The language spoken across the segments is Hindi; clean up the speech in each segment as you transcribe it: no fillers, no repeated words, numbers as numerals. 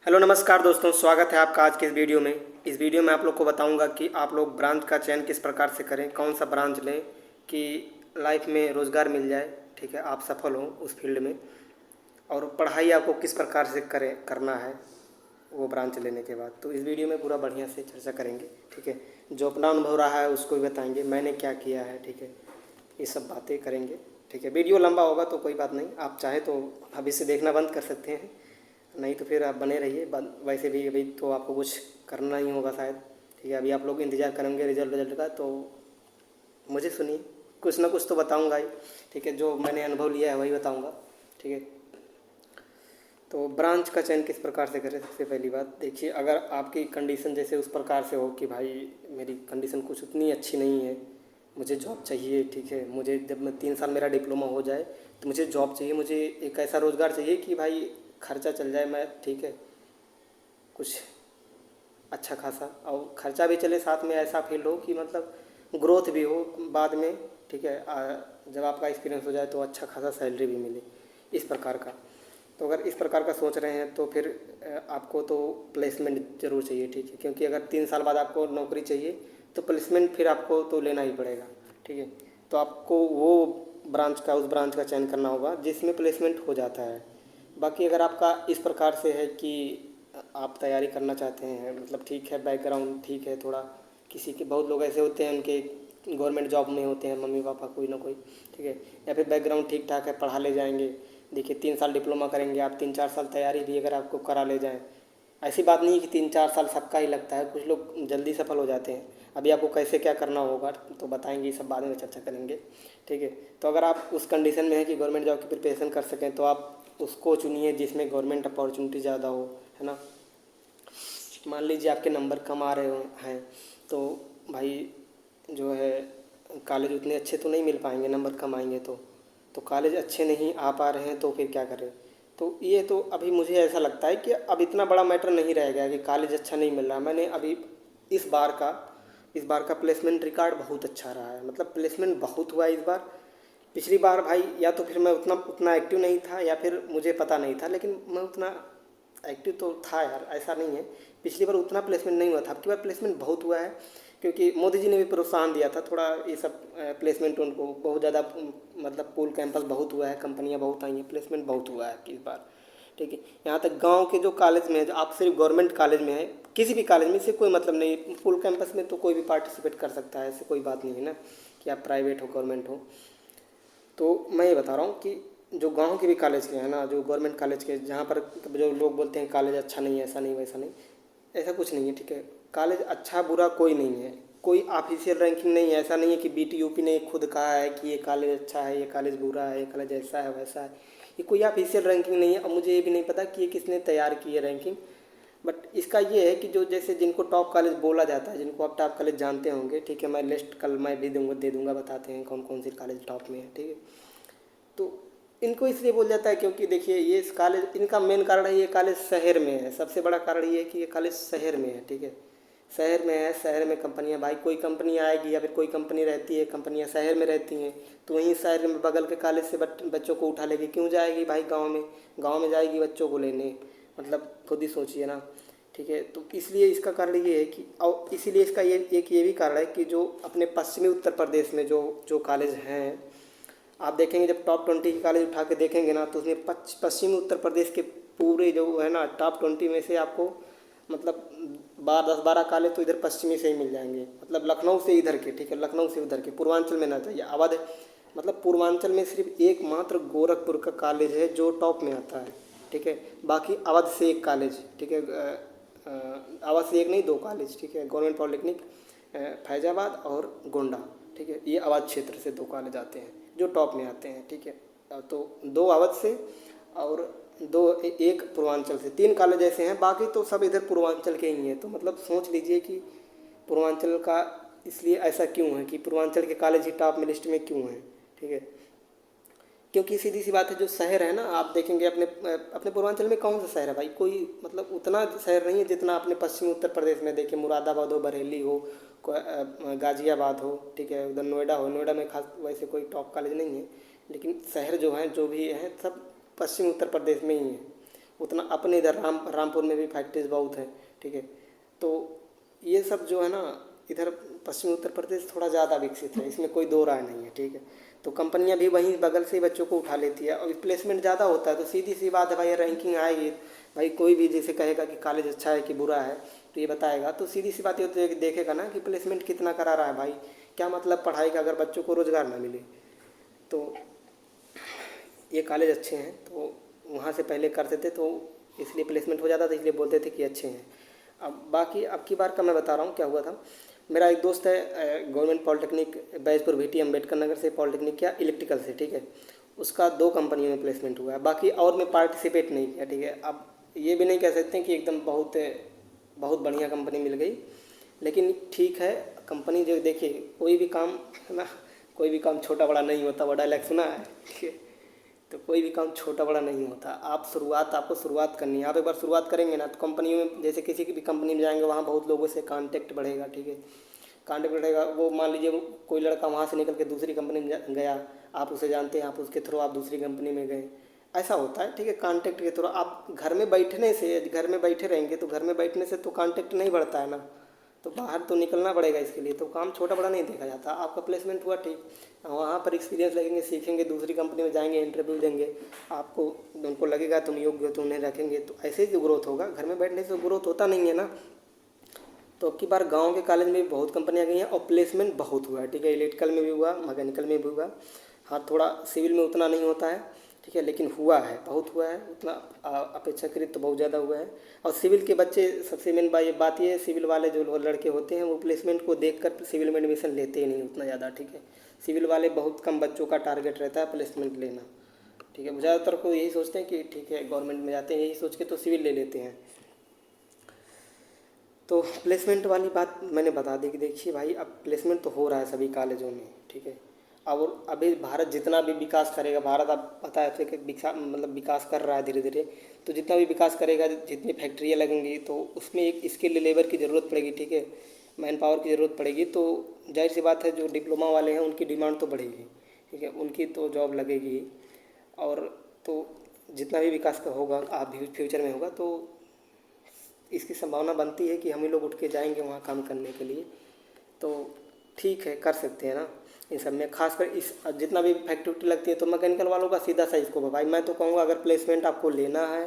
हेलो नमस्कार दोस्तों, स्वागत है आपका आज के इस वीडियो में। इस वीडियो में आप लोग को बताऊंगा कि आप लोग ब्रांच का चयन किस प्रकार से करें, कौन सा ब्रांच लें कि लाइफ में रोज़गार मिल जाए। ठीक है, आप सफल हों उस फील्ड में। और पढ़ाई आपको किस प्रकार से करना है वो ब्रांच लेने के बाद। तो इस वीडियो में पूरा बढ़िया से चर्चा करेंगे। ठीक है, जो अपना अनुभव रहा है उसको भी बताएंगे, मैंने क्या किया है। ठीक है, ये सब बातें करेंगे। ठीक है, वीडियो लंबा होगा तो कोई बात नहीं, आप चाहे तो अभी से देखना बंद कर सकते हैं, नहीं तो फिर आप बने रहिए। वैसे भी अभी तो आपको कुछ करना ही होगा शायद। ठीक है, अभी आप लोग इंतज़ार करेंगे रिजल्ट का, तो मुझे सुनिए, कुछ ना कुछ तो बताऊंगा ही। ठीक है, जो मैंने अनुभव लिया है वही बताऊंगा। ठीक है, तो ब्रांच का चयन किस प्रकार से करें। सबसे पहली बात देखिए, अगर आपकी कंडीशन जैसे उस प्रकार से हो कि भाई मेरी कंडीशन कुछ उतनी अच्छी नहीं है, मुझे जॉब चाहिए। ठीक है, मुझे जब मैं 3 साल मेरा डिप्लोमा हो जाए तो मुझे जॉब चाहिए, मुझे एक ऐसा रोज़गार चाहिए कि भाई खर्चा चल जाए, मैं ठीक है कुछ अच्छा खासा, और खर्चा भी चले, साथ में ऐसा फील्ड हो कि मतलब ग्रोथ भी हो बाद में। ठीक है, जब आपका एक्सपीरियंस हो जाए तो अच्छा खासा सैलरी भी मिले, इस प्रकार का। तो अगर इस प्रकार का सोच रहे हैं तो फिर आपको तो प्लेसमेंट ज़रूर चाहिए। ठीक है, क्योंकि अगर 3 साल बाद आपको नौकरी चाहिए तो प्लेसमेंट फिर आपको तो लेना ही पड़ेगा। ठीक है, तो आपको वो उस ब्रांच का चयन करना होगा जिसमें प्लेसमेंट हो जाता है। बाकी अगर आपका इस प्रकार से है कि आप तैयारी करना चाहते हैं, मतलब ठीक है बैकग्राउंड ठीक है थोड़ा, किसी के बहुत लोग ऐसे होते हैं उनके गवर्नमेंट जॉब में होते हैं मम्मी पापा कोई ना कोई। ठीक है, या फिर बैकग्राउंड ठीक ठाक है, पढ़ा ले जाएंगे। देखिए 3 साल डिप्लोमा करेंगे आप, 3-4 साल तैयारी भी अगर आपको करा ले जाएँ, ऐसी बात नहीं है कि 3-4 साल सबका ही लगता है, कुछ लोग जल्दी सफल हो जाते हैं। अभी आपको कैसे क्या करना होगा तो बताएंगे, ये सब बाद में चर्चा करेंगे। ठीक है, तो अगर आप उस कंडीशन में हैं कि गवर्नमेंट जॉब की प्रिपरेशन कर सकें तो आप उसको चुनिए जिसमें गवर्नमेंट अपॉर्चुनिटी ज़्यादा हो, है ना। मान लीजिए आपके नंबर कम आ रहे हैं तो भाई जो है कॉलेज उतने अच्छे तो नहीं मिल पाएंगे, नंबर कम आएंगे तो कॉलेज अच्छे नहीं आ पा रहे हैं तो फिर क्या करें। तो ये तो अभी मुझे ऐसा लगता है कि अब इतना बड़ा मैटर नहीं रह गया कि कॉलेज अच्छा नहीं मिल रहा। मैंने अभी इस बार का इस बार का प्लेसमेंट रिकॉर्ड बहुत अच्छा रहा है, मतलब प्लेसमेंट बहुत हुआ है इस बार। पिछली बार भाई या तो फिर मैं उतना उतना एक्टिव नहीं था या फिर मुझे पता नहीं था, लेकिन मैं उतना एक्टिव तो था यार, ऐसा नहीं है। पिछली बार उतना प्लेसमेंट नहीं हुआ था, अब की बार प्लेसमेंट बहुत हुआ है, क्योंकि मोदी जी ने भी प्रोत्साहन दिया था थोड़ा ये सब प्लेसमेंट उनको बहुत ज़्यादा, मतलब पूल कैंपस बहुत हुआ है, कंपनियां बहुत आई हैं, प्लेसमेंट बहुत हुआ है इस बार। ठीक है, यहाँ तक गांव के जो कॉलेज में है, जो आप सिर्फ गवर्नमेंट कॉलेज में है, किसी भी कॉलेज में से कोई मतलब नहीं, फुल कैंपस में तो कोई भी पार्टिसिपेट कर सकता है, ऐसे कोई बात नहीं है ना कि आप प्राइवेट हो गवर्नमेंट हो। तो मैं ये बता रहा हूँ कि जो गांव के भी कॉलेज के हैं ना, जो गवर्नमेंट कॉलेज के, जहाँ पर जो लोग बोलते हैं कॉलेज अच्छा नहीं है, ऐसा नहीं वैसा नहीं, ऐसा कुछ नहीं है। ठीक है, कॉलेज अच्छा बुरा कोई नहीं है, कोई ऑफिशियल रैंकिंग नहीं है। ऐसा नहीं है कि बीटीयूपी ने खुद कहा है कि ये कॉलेज अच्छा है, ये कॉलेज बुरा है, ये कॉलेज ऐसा है वैसा है, ये कोई ऑफिशियल रैंकिंग नहीं है। अब मुझे ये भी नहीं पता कि ये किसने तैयार की है रैंकिंग, बट इसका ये है कि जो जैसे जिनको टॉप कॉलेज बोला जाता है, जिनको आप टॉप कॉलेज जानते होंगे, ठीक है, मैं लिस्ट कल मैं भी दे दूंगा, बताते हैं कौन कौन सी कॉलेज टॉप में है। ठीक है, तो इनको इसलिए बोल जाता है क्योंकि देखिए ये कॉलेज, इनका मेन कारण है ये कॉलेज शहर में है। सबसे बड़ा कारण ये है कि ये कॉलेज शहर में है। ठीक है, शहर में है, शहर में कंपनियां, भाई कोई कंपनी आएगी या फिर कोई कंपनी रहती है, कंपनियां शहर में रहती हैं, तो वहीं शहर में बगल के कॉलेज से बच्चों को उठा लेगी। क्यों जाएगी भाई गाँव में जाएगी बच्चों को लेने, मतलब खुद ही सोचिए ना। ठीक है, तो इसलिए इसका कारण ये है कि, और इसीलिए इसका ये भी कारण है कि जो अपने पश्चिमी उत्तर प्रदेश में जो जो कॉलेज हैं, आप देखेंगे जब टॉप 20 की कॉलेज उठा के देखेंगे ना, तो उसमें पश्चिमी उत्तर प्रदेश के पूरे जो है ना टॉप 20 में से आपको मतलब 10-12 कॉलेज तो इधर पश्चिमी से ही मिल जाएंगे, मतलब लखनऊ से इधर के। ठीक है, लखनऊ से उधर के, पूर्वांचल में ना जाइए, अवध, मतलब पूर्वांचल में सिर्फ एकमात्र गोरखपुर का कॉलेज है जो टॉप में आता है। ठीक है, बाकी अवध से एक कॉलेज, ठीक है, अवध से एक नहीं, 2 कॉलेज। ठीक है, गवर्नमेंट पॉलिटेक्निक फैजाबाद और गोंडा। ठीक है, ये अवध क्षेत्र से 2 कॉलेज आते हैं जो टॉप में आते हैं। ठीक है, तो 2 अवध से और एक पूर्वांचल से, 3 कॉलेज ऐसे हैं, बाकी तो सब इधर पूर्वांचल के ही हैं। तो मतलब सोच लीजिए कि पूर्वांचल का इसलिए ऐसा क्यों है कि पूर्वांचल के कॉलेज ही टॉप में लिस्ट में क्यों हैं। ठीक है, क्योंकि सीधी सी बात है, जो शहर है ना, आप देखेंगे अपने अपने पूर्वांचल में कौन सा शहर है भाई, कोई मतलब उतना शहर नहीं है जितना अपने पश्चिमी उत्तर प्रदेश में देखिए, मुरादाबाद हो, बरेली हो, गाज़ियाबाद हो। ठीक है, उधर नोएडा हो, नोएडा में खास वैसे कोई टॉप कॉलेज नहीं है, लेकिन शहर जो हैं जो भी हैं सब पश्चिमी उत्तर प्रदेश में ही हैं। उतना अपने इधर रामपुर में भी फैक्ट्रीज बहुत है, ठीक है। तो ये सब जो है ना, इधर पश्चिमी उत्तर प्रदेश थोड़ा ज़्यादा विकसित है, इसमें कोई दो राय नहीं है, ठीक है। तो कंपनियां भी वहीं बगल से ही बच्चों को उठा लेती है और प्लेसमेंट ज़्यादा होता है, तो सीधी सी बात है भाई, रैंकिंग आएगी। भाई कोई भी जैसे कहेगा कि कॉलेज अच्छा है कि बुरा है, तो ये बताएगा, तो सीधी सी बात ये होती है कि देखेगा ना कि प्लेसमेंट कितना करा रहा है भाई। क्या मतलब पढ़ाई का अगर बच्चों को रोज़गार ना मिले। तो ये कॉलेज अच्छे हैं, तो वहाँ से पहले करते थे तो इसलिए प्लेसमेंट हो जाता था, इसलिए बोलते थे कि अच्छे हैं। अब बाकी अब की बार का मैं बता रहा हूँ क्या हुआ था। मेरा एक दोस्त है, government polytechnic बैजपुर VT Ambedkar Nagar से पॉलिटेक्निक किया इलेक्ट्रिकल से, ठीक है। उसका 2 कंपनियों में प्लेसमेंट हुआ है, बाकी और में पार्टिसिपेट नहीं किया, ठीक है। अब ये भी नहीं कह सकते हैं कि एकदम बहुत बहुत बढ़िया कंपनी मिल गई, लेकिन ठीक है कंपनी जो, देखिए कोई भी काम है ना, कोई भी काम छोटा बड़ा नहीं होता, वो डायलॉग सुना है, ठीक है। तो कोई भी काम छोटा बड़ा नहीं होता, आपको शुरुआत करनी है। आप एक बार शुरुआत करेंगे ना, तो कंपनियों में जैसे किसी की भी कंपनी में जाएंगे, वहाँ बहुत लोगों से कांटेक्ट बढ़ेगा, ठीक है। कांटेक्ट बढ़ेगा, वो मान लीजिए वो कोई लड़का वहाँ से निकल के दूसरी कंपनी में गया, आप उसे जानते हैं, आप उसके थ्रू आप दूसरी कंपनी में गए, ऐसा होता है, ठीक है। कांटेक्ट के थ्रू आप घर में बैठे रहेंगे, तो घर में बैठने से तो कांटेक्ट नहीं बढ़ता है ना, तो बाहर तो निकलना पड़ेगा इसके लिए। तो काम छोटा बड़ा नहीं देखा जाता। आपका प्लेसमेंट हुआ, ठीक, वहाँ पर एक्सपीरियंस लगेंगे, सीखेंगे, दूसरी कंपनी में जाएंगे, इंटरव्यू देंगे, आपको उनको लगेगा तुम योग्य हो तो उन्हें रखेंगे, तो ऐसे ही ग्रोथ होगा। घर में बैठने से ग्रोथ होता नहीं है ना। तो अब की बार गांव के कॉलेज में भी बहुत कंपनियां गई हैं और प्लेसमेंट बहुत हुआ है, ठीक है। इलेक्ट्रिकल में भी हुआ, मैकेनिकल में भी हुआ, हाँ थोड़ा सिविल में उतना नहीं होता है, ठीक है, लेकिन हुआ है, बहुत हुआ है, उतना अपेक्षाकृत तो बहुत ज़्यादा हुआ है। और सिविल के बच्चे, सबसे मेन बात ये है, सिविल वाले जो लड़के होते हैं वो प्लेसमेंट को देखकर सिविल में एडमिशन लेते ही नहीं उतना ज़्यादा, ठीक है। सिविल वाले बहुत कम बच्चों का टारगेट रहता है प्लेसमेंट लेना, ठीक है। ज़्यादातर को यही सोचते हैं कि ठीक है गवर्नमेंट में जाते हैं, यही सोच के तो सिविल ले लेते हैं। तो प्लेसमेंट वाली बात मैंने बता दी कि देखिए भाई, अब प्लेसमेंट तो हो रहा है सभी कॉलेजों में, ठीक है। और अभी भारत जितना भी विकास करेगा, भारत आप पता है कि विकास कर रहा है धीरे धीरे, तो जितना भी विकास करेगा, जितनी फैक्ट्रियाँ लगेंगी, तो उसमें एक स्किल्ड लेबर की ज़रूरत पड़ेगी, ठीक है, मैन पावर की ज़रूरत पड़ेगी। तो जाहिर सी बात है जो डिप्लोमा वाले हैं उनकी डिमांड तो बढ़ेगी, ठीक है, उनकी तो जॉब लगेगी। और तो जितना भी विकास का होगा आप भी फ्यूचर में होगा, तो इसकी संभावना बनती है कि हम ही लोग उठ के जाएंगे वहाँ काम करने के लिए। तो ठीक है, कर सकते हैं ना इन सब में, खासकर इस जितना भी फैक्ट्री लगती है, तो मैकेनिकल वालों का सीधा सा स्कोप है भाई। मैं तो कहूँगा अगर प्लेसमेंट आपको लेना है,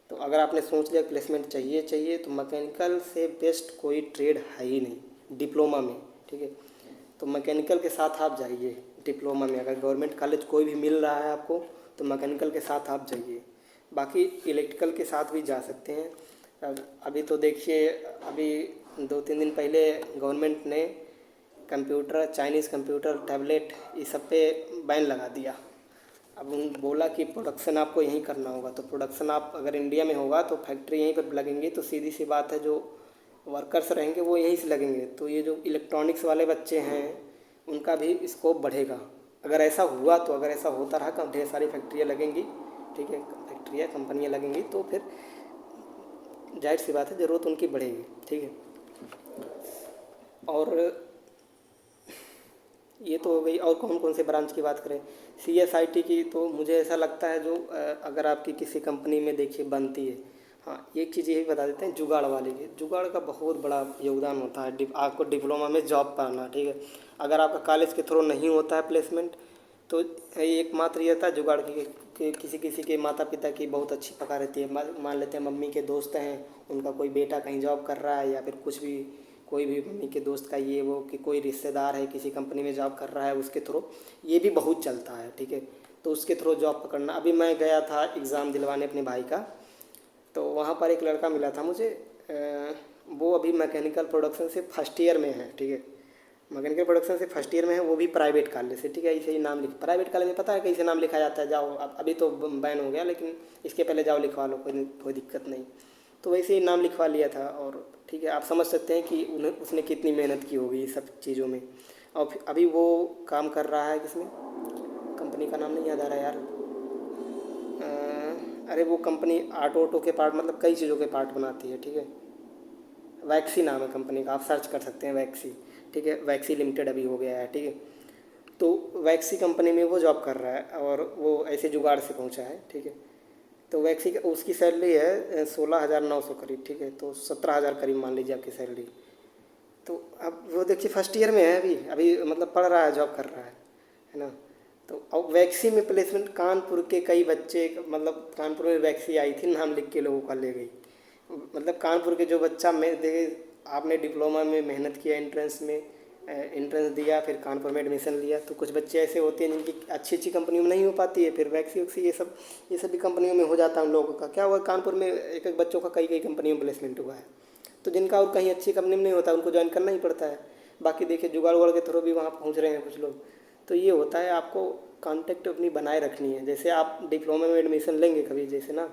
तो अगर आपने सोच लिया प्लेसमेंट चाहिए, तो मैकेनिकल से बेस्ट कोई ट्रेड है ही नहीं डिप्लोमा में, ठीक है। तो मैकेनिकल के साथ आप जाइए डिप्लोमा में, अगर गवर्नमेंट कॉलेज कोई भी मिल रहा है आपको, तो मैकेनिकल के साथ आप जाइए। बाकी इलेक्ट्रिकल के साथ भी जा सकते हैं। अभी तो देखिए, अभी 2-3 दिन पहले गवर्नमेंट ने कंप्यूटर, चाइनीज़ कंप्यूटर, टैबलेट, इस सब पे बैन लगा दिया। अब उन बोला कि प्रोडक्शन आपको यहीं करना होगा, तो प्रोडक्शन आप अगर इंडिया में होगा तो फैक्ट्री यहीं पर लगेंगी, तो सीधी सी बात है जो वर्कर्स रहेंगे वो यहीं से लगेंगे। तो ये जो इलेक्ट्रॉनिक्स वाले बच्चे हैं उनका भी स्कोप बढ़ेगा। अगर ऐसा हुआ, तो अगर ऐसा होता रहा, ढेर सारी फैक्ट्रियाँ लगेंगी, ठीक है, फैक्ट्रियाँ कंपनियाँ लगेंगी, तो फिर जाहिर सी बात है ज़रूरत उनकी बढ़ेगी, ठीक है। और ये तो हो गई। और कौन कौन से ब्रांच की बात करें, CSIT की, तो मुझे ऐसा लगता है जो अगर आपकी किसी कंपनी में देखिए बनती है, हाँ एक चीज़ ये भी बता देते हैं, जुगाड़ वाले की, जुगाड़ का बहुत बड़ा योगदान होता है आपको डिप्लोमा में जॉब पाना, ठीक है। अगर आपका कॉलेज के थ्रू नहीं होता है प्लेसमेंट, तो एकमात्र ये था जुगाड़ कि किसी किसी के माता पिता की बहुत अच्छी पगार रहती है, मान लेते हैं मम्मी के दोस्त हैं, उनका कोई बेटा कहीं जॉब कर रहा है, या फिर कुछ भी, कोई भी मम्मी के दोस्त का ये वो कि कोई रिश्तेदार है किसी कंपनी में जॉब कर रहा है, उसके थ्रू ये भी बहुत चलता है, ठीक है। तो उसके थ्रू जॉब पकड़ना। अभी मैं गया था एग्ज़ाम दिलवाने अपने भाई का, तो वहाँ पर एक लड़का मिला था मुझे, वो अभी मैकेनिकल प्रोडक्शन से फर्स्ट ईयर में है, ठीक है, मैकेनिकल प्रोडक्शन से फर्स्ट ईयर में है, वो भी प्राइवेट कॉलेज से, ठीक है। ऐसे ही नाम लिख, प्राइवेट कॉलेज में पता है कैसे नाम लिखा जाता है, जाओ अभी तो बैन हो गया, लेकिन इसके पहले जाओ लिखवा लो, कोई दिक्कत नहीं। तो वैसे ही नाम लिखवा लिया था, और ठीक है, आप समझ सकते हैं कि उसने कितनी मेहनत की होगी इस सब चीज़ों में। और अभी वो काम कर रहा है किसमें, कंपनी का नाम नहीं याद आ रहा यार, अरे वो कंपनी ऑटो के पार्ट, मतलब कई चीज़ों के पार्ट बनाती है, ठीक है। वैक्सी नाम है कंपनी का, आप सर्च कर सकते हैं वैक्सी, ठीक है, वैक्सी लिमिटेड अभी हो गया है, ठीक है। तो वैक्सी कंपनी में वो जॉब कर रहा है, और वो ऐसे जुगाड़ से पहुंचा है, ठीक है। तो वैक्सी उसकी सैलरी है 16,900 करीब, ठीक है। तो 17,000 करीब मान लीजिए आपकी सैलरी। तो अब वो देखिए फर्स्ट ईयर में है, अभी अभी मतलब पढ़ रहा है, जॉब कर रहा है ना। तो अब वैक्सी में प्लेसमेंट कानपुर के कई बच्चे, मतलब कानपुर में वैक्सी आई थी, नाम लिख के लोगों का ले गई। मतलब कानपुर के जो बच्चा, मैं देखे आपने डिप्लोमा में मेहनत किया, एंट्रेंस में एंट्रेंस दिया, फिर कानपुर में एडमिशन लिया, तो कुछ बच्चे ऐसे होते हैं जिनकी अच्छी अच्छी कंपनियों में नहीं हो पाती है, फिर वैक्सी वैक्सी ये सब भी कंपनियों में हो जाता है उन लोगों का। क्या हुआ, कानपुर में एक एक बच्चों का कई कई कंपनियों में प्लेसमेंट हुआ है। तो जिनका और कहीं अच्छी कंपनी में नहीं होता उनको ज्वाइन करना ही पड़ता है। बाकी देखिए जुगाड़ उगाड़ के थ्रू भी वहाँ पहुँच रहे हैं कुछ लोग। तो ये होता है, आपको कांटेक्ट अपनी बनाए रखनी है। जैसे आप डिप्लोमा में एडमिशन लेंगे कभी, जैसे ना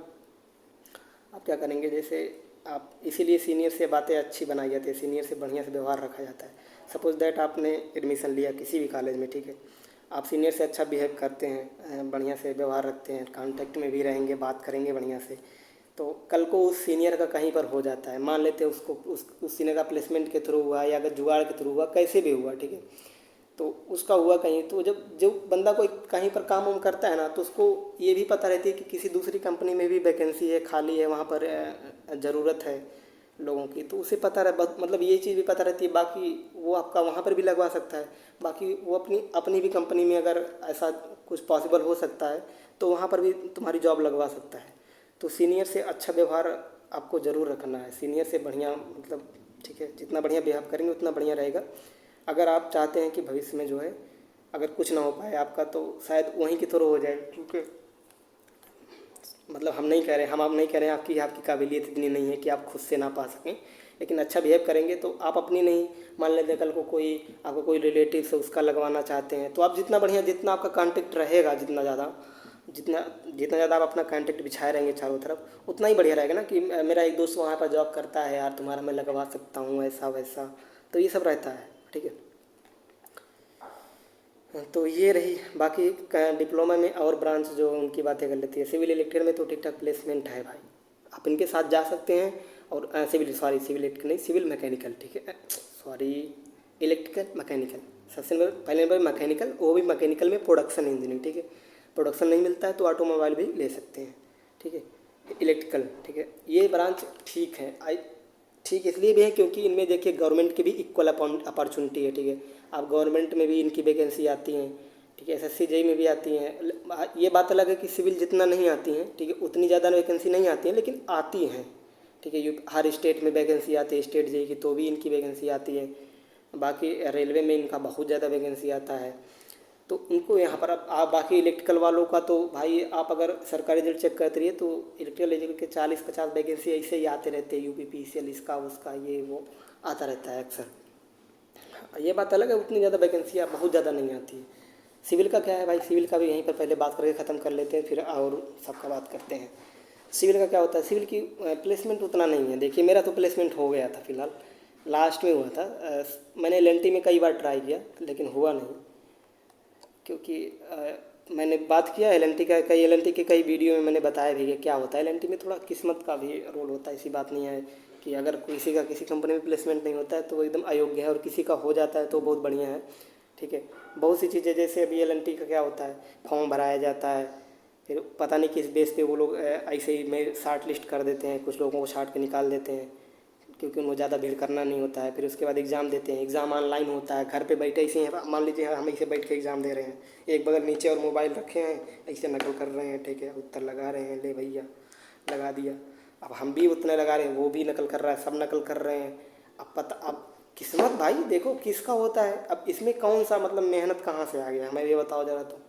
आप क्या करेंगे, जैसे आप इसीलिए सीनियर से बातें अच्छी बनाई जाती है, सीनियर से बढ़िया से व्यवहार रखा जाता है। सपोज दैट आपने एडमिशन लिया किसी भी कॉलेज में, ठीक है, आप सीनियर से अच्छा बिहेव करते हैं, बढ़िया से व्यवहार रखते हैं, कांटेक्ट में भी रहेंगे, बात करेंगे बढ़िया से, तो कल को उस सीनियर का कहीं पर हो जाता है, मान लेते हैं उसको उस सीनियर का प्लेसमेंट के थ्रू हुआ या अगर जुगाड़ के थ्रू हुआ, कैसे भी हुआ, ठीक है, तो उसका हुआ कहीं, तो जब जो बंदा कोई कहीं पर काम वाम करता है ना, तो उसको ये भी पता रहती है कि किसी दूसरी कंपनी में भी वैकेंसी है, खाली है, वहाँ पर ज़रूरत है लोगों की, तो उसे पता रहे, मतलब ये चीज़ भी पता रहती है। बाकी वो आपका वहाँ पर भी लगवा सकता है, बाकी वो अपनी अपनी भी कंपनी में अगर ऐसा कुछ पॉसिबल हो सकता है तो वहाँ पर भी तुम्हारी जॉब लगवा सकता है। तो सीनियर से अच्छा व्यवहार आपको ज़रूर रखना है, सीनियर से बढ़िया, मतलब ठीक है, जितना बढ़िया बिहेव करेंगे उतना बढ़िया रहेगा। अगर आप चाहते हैं कि भविष्य में जो है अगर कुछ ना हो पाए आपका, तो शायद वहीं के थ्रू हो जाए, क्योंकि मतलब हम नहीं कह रहे, हम आप नहीं कह रहे हैं आपकी आपकी काबिलियत इतनी नहीं है कि आप खुद से ना पा सकें, लेकिन अच्छा बिहेव करेंगे तो आप अपनी नहीं, मान लेते कल को कोई आपको कोई रिलेटिव से उसका लगवाना चाहते हैं, तो आप जितना बढ़िया, जितना आपका कांटेक्ट रहेगा, जितना जितना ज़्यादा आप अपना कांटेक्ट बिछाए रहेंगे चारों तरफ, उतना ही बढ़िया रहेगा ना कि मेरा एक दोस्त वहाँ पर जॉब करता है यार, तुम्हारा मैं लगवा सकता हूँ, ऐसा वैसा, तो ये सब रहता है, ठीक है। तो ये रही, बाकी डिप्लोमा में और ब्रांच जो उनकी बातें कर लेती है। सिविल इलेक्ट्रिकल में तो ठीक ठाक प्लेसमेंट है भाई, आप इनके साथ जा सकते हैं। और सिविल इलेक्ट्रिकल नहीं, सिविल मैकेनिकल, ठीक है, सॉरी, इलेक्ट्रिकल मैकेनिकल, सबसे पहले नंबर मैकेनिकल, वो भी मैकेनिकल में प्रोडक्शन इंजीनियरिंग, ठीक है। प्रोडक्शन नहीं मिलता है तो ऑटोमोबाइल भी ले सकते हैं, ठीक है। इलेक्ट्रिकल, ठीक है, ये ब्रांच ठीक है, ठीक इसलिए भी है क्योंकि इनमें देखिए गवर्नमेंट की भी इक्वल अपॉर्चुनिटी है, ठीक है। आप गवर्नमेंट में भी इनकी वैकेंसी आती हैं, ठीक है, एसएससी जेई में भी आती हैं। ये बात अलग है कि सिविल जितना नहीं आती हैं, ठीक है, उतनी ज़्यादा वैकेंसी नहीं आती हैं, लेकिन आती हैं, ठीक है। हर स्टेट में वैकेंसी आती है, स्टेट जेई की तो भी इनकी वैकेंसी आती है। बाकी रेलवे में इनका बहुत ज़्यादा वैकेंसी आता है। तो इनको यहाँ पर आप बाकी इलेक्ट्रिकल वालों का तो भाई, आप अगर सरकारी रिजल्ट चेक करते रहिए तो इलेक्ट्रिकल के 40-50 वैकेंसी ऐसे ही आते रहते हैं, यूपीपीसीएल इसका उसका ये वो आता रहता है अक्सर। ये बात अलग है, उतनी ज़्यादा वैकेंसियाँ बहुत ज़्यादा नहीं आती है। सिविल का क्या है भाई, सिविल का भी यहीं पर पहले बात करके ख़त्म कर लेते हैं, फिर और सबका बात करते हैं। सिविल का क्या होता है, सिविल की प्लेसमेंट उतना नहीं है। देखिए मेरा तो प्लेसमेंट हो गया था, फिलहाल लास्ट में हुआ था। मैंने एलएनटी में कई बार ट्राई किया लेकिन हुआ नहीं, क्योंकि मैंने बात किया एलएनटी का, कई एलएनटी के कई वीडियो में मैंने बताया भी कि क्या होता है। एलएनटी में थोड़ा किस्मत का भी रोल होता है, ऐसी बात नहीं है कि अगर किसी का किसी कंपनी में प्लेसमेंट नहीं होता है तो वो एकदम अयोग्य है, और किसी का हो जाता है तो बहुत बढ़िया है, ठीक है। बहुत सी चीज़ें, जैसे अभी एलएनटी का क्या होता है, फॉर्म भराया जाता है, फिर पता नहीं किस बेस पे वो लोग ऐसे ही में शार्ट लिस्ट कर देते हैं, कुछ लोगों को छांट के निकाल देते हैं क्योंकि उनको ज़्यादा भीड़ करना नहीं होता है। फिर उसके बाद एग्ज़ाम देते हैं, एग्ज़ाम ऑनलाइन होता है, घर पे बैठे ऐसे हैं, मान लीजिए हम ऐसे बैठ के एग्ज़ाम दे रहे हैं, एक बगल नीचे और मोबाइल रखे हैं, ऐसे नकल कर रहे हैं, ठीक है, उत्तर लगा रहे हैं, ले भैया लगा दिया। अब हम भी उतने लगा रहे हैं, वो भी नकल कर रहा है, सब नकल कर रहे हैं। अब किस्मत भाई देखो किसका होता है, अब इसमें कौन सा मतलब मेहनत कहाँ से आ गया, हमें ये बताओ ज़रा तो,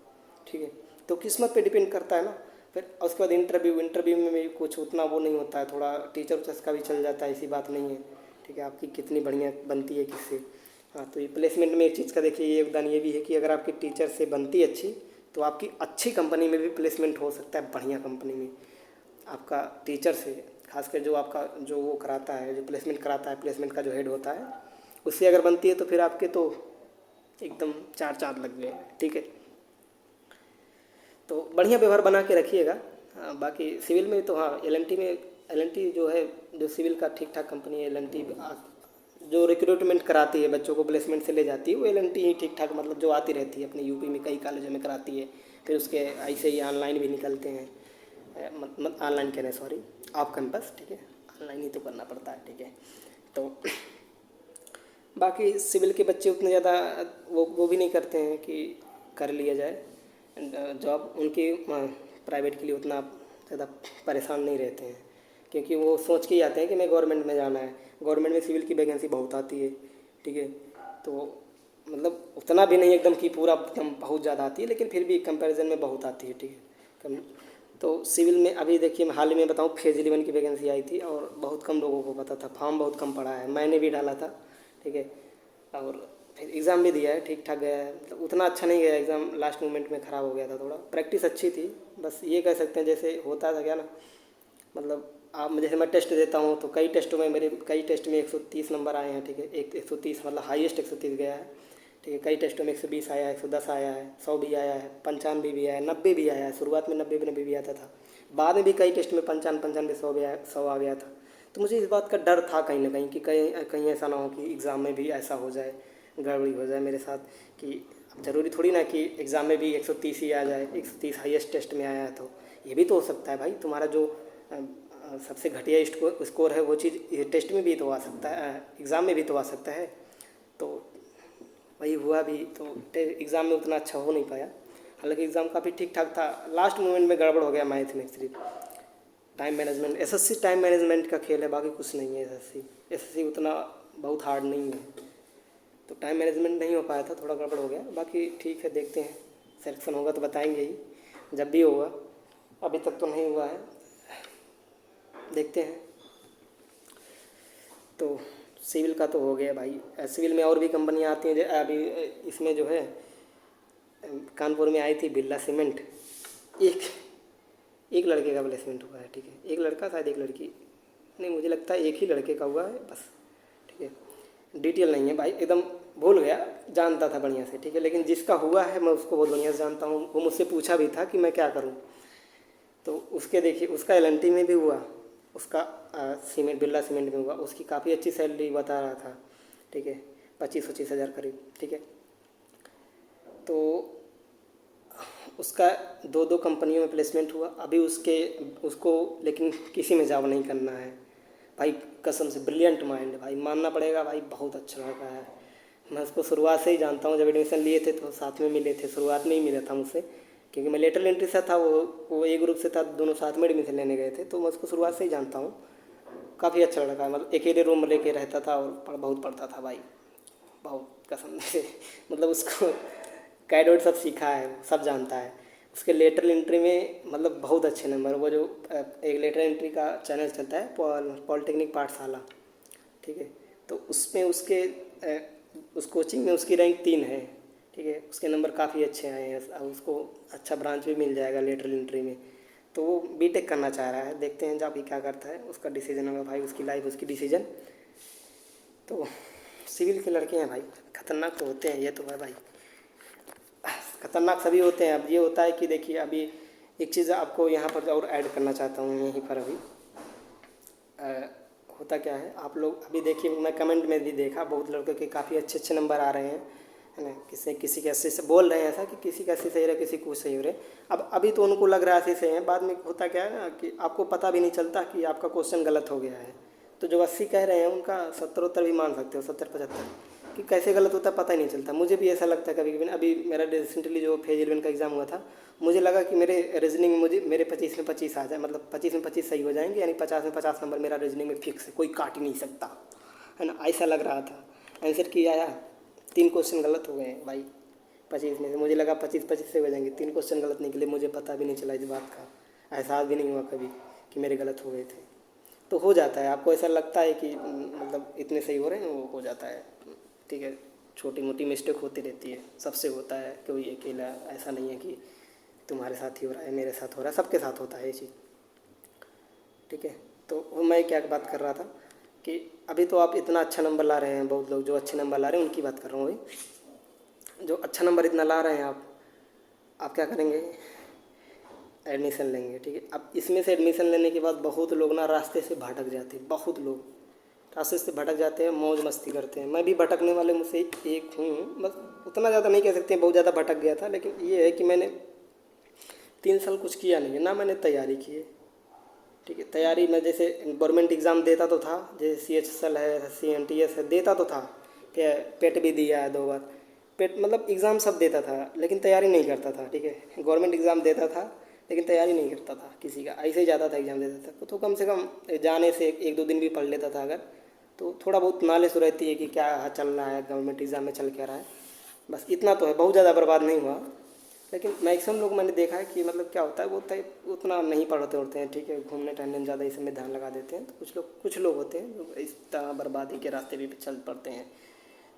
ठीक है। तो किस्मत पे डिपेंड करता है ना। फिर उसके बाद इंटरव्यू में भी कुछ उतना वो नहीं होता है, थोड़ा टीचर उचर्स का भी चल जाता है, ऐसी बात नहीं है, ठीक है। आपकी कितनी बढ़िया बनती है किससे। हाँ, तो ये प्लेसमेंट में एक चीज़ का देखिए ये योगदान ये भी है कि अगर आपकी टीचर से बनती है अच्छी, तो आपकी अच्छी कंपनी में भी प्लेसमेंट हो सकता है, बढ़िया कंपनी में आपका टीचर से, खासकर जो आपका जो वो कराता है, जो प्लेसमेंट कराता है, प्लेसमेंट का जो हेड होता है, उससे अगर बनती है तो फिर आपके तो एकदम चार चांद लग गए, ठीक है। तो बढ़िया व्यवहार बना के रखिएगा। हाँ, बाकी सिविल में तो हाँ, एलएनटी में, एलएनटी जो है जो सिविल का ठीक ठाक कंपनी है, एलएनटी जो रिक्रूटमेंट कराती है, बच्चों को प्लेसमेंट से ले जाती है, वो एलएनटी ही ठीक ठाक, मतलब जो आती रहती है अपने यूपी में कई कॉलेजों में कराती है। फिर उसके ऐसे ही ऑनलाइन भी निकलते हैं, ऑनलाइन कह रहे हैं, सॉरी, ऑफ कैंपस, ठीक है, ऑनलाइन ही तो करना पड़ता है, ठीक है। तो बाकी सिविल के बच्चे उतने ज़्यादा वो भी नहीं करते हैं कि कर लिया जाए जॉब, उनकी प्राइवेट के लिए उतना ज़्यादा परेशान नहीं रहते हैं, क्योंकि वो सोच के ही आते हैं कि मैं गवर्नमेंट में जाना है। गवर्नमेंट में सिविल की वैकेंसी बहुत आती है, ठीक है। तो मतलब उतना भी नहीं एकदम कि पूरा एकदम बहुत ज़्यादा आती है, लेकिन फिर भी कंपैरिजन में बहुत आती है, ठीक है, कम। तो सिविल में अभी देखिए, मैं हाल ही में बताऊँ, फेज़ 11 की वैकेंसी आई थी और बहुत कम लोगों को पता था, फॉर्म बहुत कम पड़ा है, मैंने भी डाला था, ठीक है। और फिर एग्ज़ाम भी दिया है, ठीक ठाक गया है, मतलब उतना अच्छा नहीं गया एग्ज़ाम, लास्ट मोमेंट में ख़राब हो गया था थोड़ा। प्रैक्टिस अच्छी थी, बस ये कह सकते हैं, जैसे होता था क्या ना, मतलब आप जैसे मैं टेस्ट देता हूँ तो कई टेस्टों में मेरे कई टेस्ट में 130 नंबर आए हैं, ठीक है, 130 मतलब हाईएस्ट 130 गया है, ठीक है। कई टेस्टों में 120 आया है, 110 आया है, 100 भी आया है, 95 भी आया है, 90 भी आया है। शुरुआत में 90 भी आता था, बाद में भी कई टेस्ट में 95 100 भी आया, 100 आ गया था। तो मुझे इस बात का डर था कहीं ना कहीं कि कहीं कहीं ऐसा ना हो कि एग्ज़ाम में भी ऐसा हो जाए, गड़बड़ी हो जाए मेरे साथ, कि अब ज़रूरी थोड़ी ना कि एग्ज़ाम में भी 130 ही आ जाए, 130 हाईएस्ट टेस्ट में आया है तो ये भी तो हो सकता है भाई, तुम्हारा जो सबसे घटिया स्कोर है वो चीज़ ये टेस्ट में भी तो आ सकता है, एग्ज़ाम में भी तो आ सकता है। तो वही हुआ भी, तो एग्ज़ाम में उतना अच्छा हो नहीं पाया। हालांकि एग्ज़ाम काफ़ी ठीक ठाक था, लास्ट मोमेंट में गड़बड़ हो गया मैथ में, सिर्फ time management. SSC time management का खेल है, बाकी कुछ नहीं है। एसएससी उतना बहुत हार्ड नहीं है, तो टाइम मैनेजमेंट नहीं हो पाया था, थोड़ा गड़बड़ हो गया। बाकी ठीक है, देखते हैं, सिलेक्शन होगा तो बताएंगे ही, जब भी होगा। अभी तक तो नहीं हुआ है, देखते हैं। तो सिविल का तो हो गया भाई। सिविल में और भी कंपनियां आती हैं, अभी इसमें जो है कानपुर में आई थी बिरला सीमेंट, एक एक लड़के का प्लेसमेंट हुआ है, ठीक है, एक लड़का शायद एक लड़की, नहीं मुझे लगता है एक ही लड़के का हुआ है बस, ठीक है। डिटेल नहीं है भाई, एकदम भूल गया, जानता था बढ़िया से, ठीक है, लेकिन जिसका हुआ है मैं उसको बहुत बढ़िया से जानता हूँ। वो मुझसे पूछा भी था कि मैं क्या करूँ, तो उसके देखिए, उसका एलएनटी में भी हुआ, उसका सीमेंट बिरला सीमेंट में हुआ, उसकी काफ़ी अच्छी सैलरी बता रहा था, ठीक है, 25-25 हज़ार करीब, ठीक है। तो उसका 2 कंपनियों में प्लेसमेंट हुआ। अभी उसको लेकिन किसी में जॉब नहीं करना है भाई, कसम से ब्रिलियंट माइंड भाई, मानना पड़ेगा भाई, बहुत अच्छा लड़का है। मैं उसको शुरुआत से ही जानता हूँ, जब एडमिशन लिए थे तो साथ में मिले थे, शुरुआत में ही मिला था मुझसे, क्योंकि मैं लेटरल एंट्री से था, वो एक ग्रुप से था, दोनों साथ में एडमिशन लेने गए थे, तो मैं उसको शुरुआत से ही जानता हूँ। काफ़ी अच्छा लड़का है, मतलब एक ही रूम लेके रहता था और बहुत पढ़ता था भाई, बहुत कसम से मतलब उसको कैड वर्ड सब सीखा है, सब जानता है। उसके लेटरल एंट्री में मतलब बहुत अच्छे नंबर, वो जो एक लेटरल एंट्री का चैनल चलता है पॉलिटेक्निक पाठशाला, ठीक है, तो उसमें उस कोचिंग में उसकी रैंक 3 है, ठीक है, उसके नंबर काफ़ी अच्छे आए हैं, अब उसको अच्छा ब्रांच भी मिल जाएगा लेटरल एंट्री में। तो वो बीटेक करना चाह रहा है, देखते हैं जब भी क्या करता है, उसका डिसीजन होगा भाई, उसकी लाइफ उसकी डिसीजन। तो सिविल के लड़के हैं भाई, खतरनाक तो होते हैं, ये तो है भाई, खतरनाक सभी होते हैं। अब ये होता है कि देखिए, अभी एक चीज़ आपको यहाँ पर और ऐड करना चाहता हूँ यहीं पर। अभी होता क्या है, आप लोग अभी देखिए, मैं कमेंट में भी देखा, बहुत लड़कों के काफ़ी अच्छे अच्छे नंबर आ रहे हैं, है ना, किसी के 80 से बोल रहे हैं ऐसा कि किसी का 80 सही रहे, किसी को सही हो रहे। अब अभी तो उनको लग रहा है 80 सही है, बाद में होता क्या है ना कि आपको पता भी नहीं चलता कि आपका क्वेश्चन गलत हो गया है। तो जो 80 कह रहे हैं उनका 70-70 भी मान सकते हो, 70-75, कि कैसे गलत होता है पता ही नहीं चलता। मुझे भी ऐसा लगता है कभी कभी। अभी मेरा रिसेंटली जो फेज 11 का एग्ज़ाम हुआ था, मुझे लगा कि मेरे रीजनिंग में मेरे 25 में 25 आ जाए, मतलब 25 में 25 सही हो जाएंगे, यानी 50 में 50 नंबर मेरा रीजनिंग में फिक्स है, कोई काट ही नहीं सकता, है ना, ऐसा लग रहा था। आंसर किया आया, 3 क्वेश्चन गलत हो गए हैं भाई 25 में से। मुझे लगा 25-25 से हो जाएंगे, 3 क्वेश्चन गलत निकले, मुझे पता भी नहीं चला इस बात का, एहसास भी नहीं हुआ कभी कि मेरे गलत हो गए थे। तो हो जाता है, आपको ऐसा लगता है कि मतलब इतने सही हो रहे हैं, वो हो जाता है, ठीक है, छोटी मोटी मिस्टेक होती रहती है, सबसे होता है, कोई अकेला ऐसा नहीं है कि तुम्हारे साथ ही हो रहा है, मेरे साथ हो रहा है, सबके साथ होता है ये चीज़, ठीक है। तो मैं क्या बात कर रहा था कि अभी तो आप इतना अच्छा नंबर ला रहे हैं, बहुत लोग जो अच्छे नंबर ला रहे हैं उनकी बात कर रहा हूँ भाई, जो अच्छा नंबर इतना ला रहे हैं आप क्या करेंगे, एडमिशन लेंगे, ठीक है। अब इसमें से एडमिशन लेने के बाद बहुत लोग ना रास्ते से भटक जाते हैं, बहुत लोग रास्ते से भटक जाते हैं, मौज मस्ती करते हैं। मैं भी भटकने वाले मुझसे एक हूँ, बस उतना ज़्यादा नहीं कह सकते, बहुत ज़्यादा भटक गया था, लेकिन ये है कि मैंने 3 साल कुछ किया नहीं है, ना मैंने तैयारी की है। ठीक है, तैयारी मैं जैसे गवर्नमेंट एग्ज़ाम देता तो था, जैसे CHSL है, CNTS है, देता तो था। क्या पेट भी दिया है 2 बार। पेट मतलब एग्ज़ाम सब देता था, लेकिन तैयारी नहीं करता था। ठीक है, गवर्नमेंट एग्ज़ाम देता था लेकिन तैयारी नहीं करता था किसी का, ऐसे ही जाता था एग्ज़ाम देता था। तो कम से कम जाने से 1-2 दिन भी पढ़ लेता था अगर, तो थोड़ा बहुत नॉलेज तो रहती है कि क्या चल रहा है, गवर्नमेंट एग्ज़ाम में चल क्या रहा है। बस इतना तो है, बहुत ज़्यादा बर्बाद नहीं हुआ। लेकिन मैक्सिमम लोग मैंने देखा है कि मतलब क्या होता है, वो उतना नहीं पढ़ते होते हैं। ठीक है, घूमने टहलने में ज़्यादा इसमें ध्यान लगा देते हैं। तो कुछ लोग होते हैं जो इस तरह बर्बादी के रास्ते भी चल पड़ते हैं।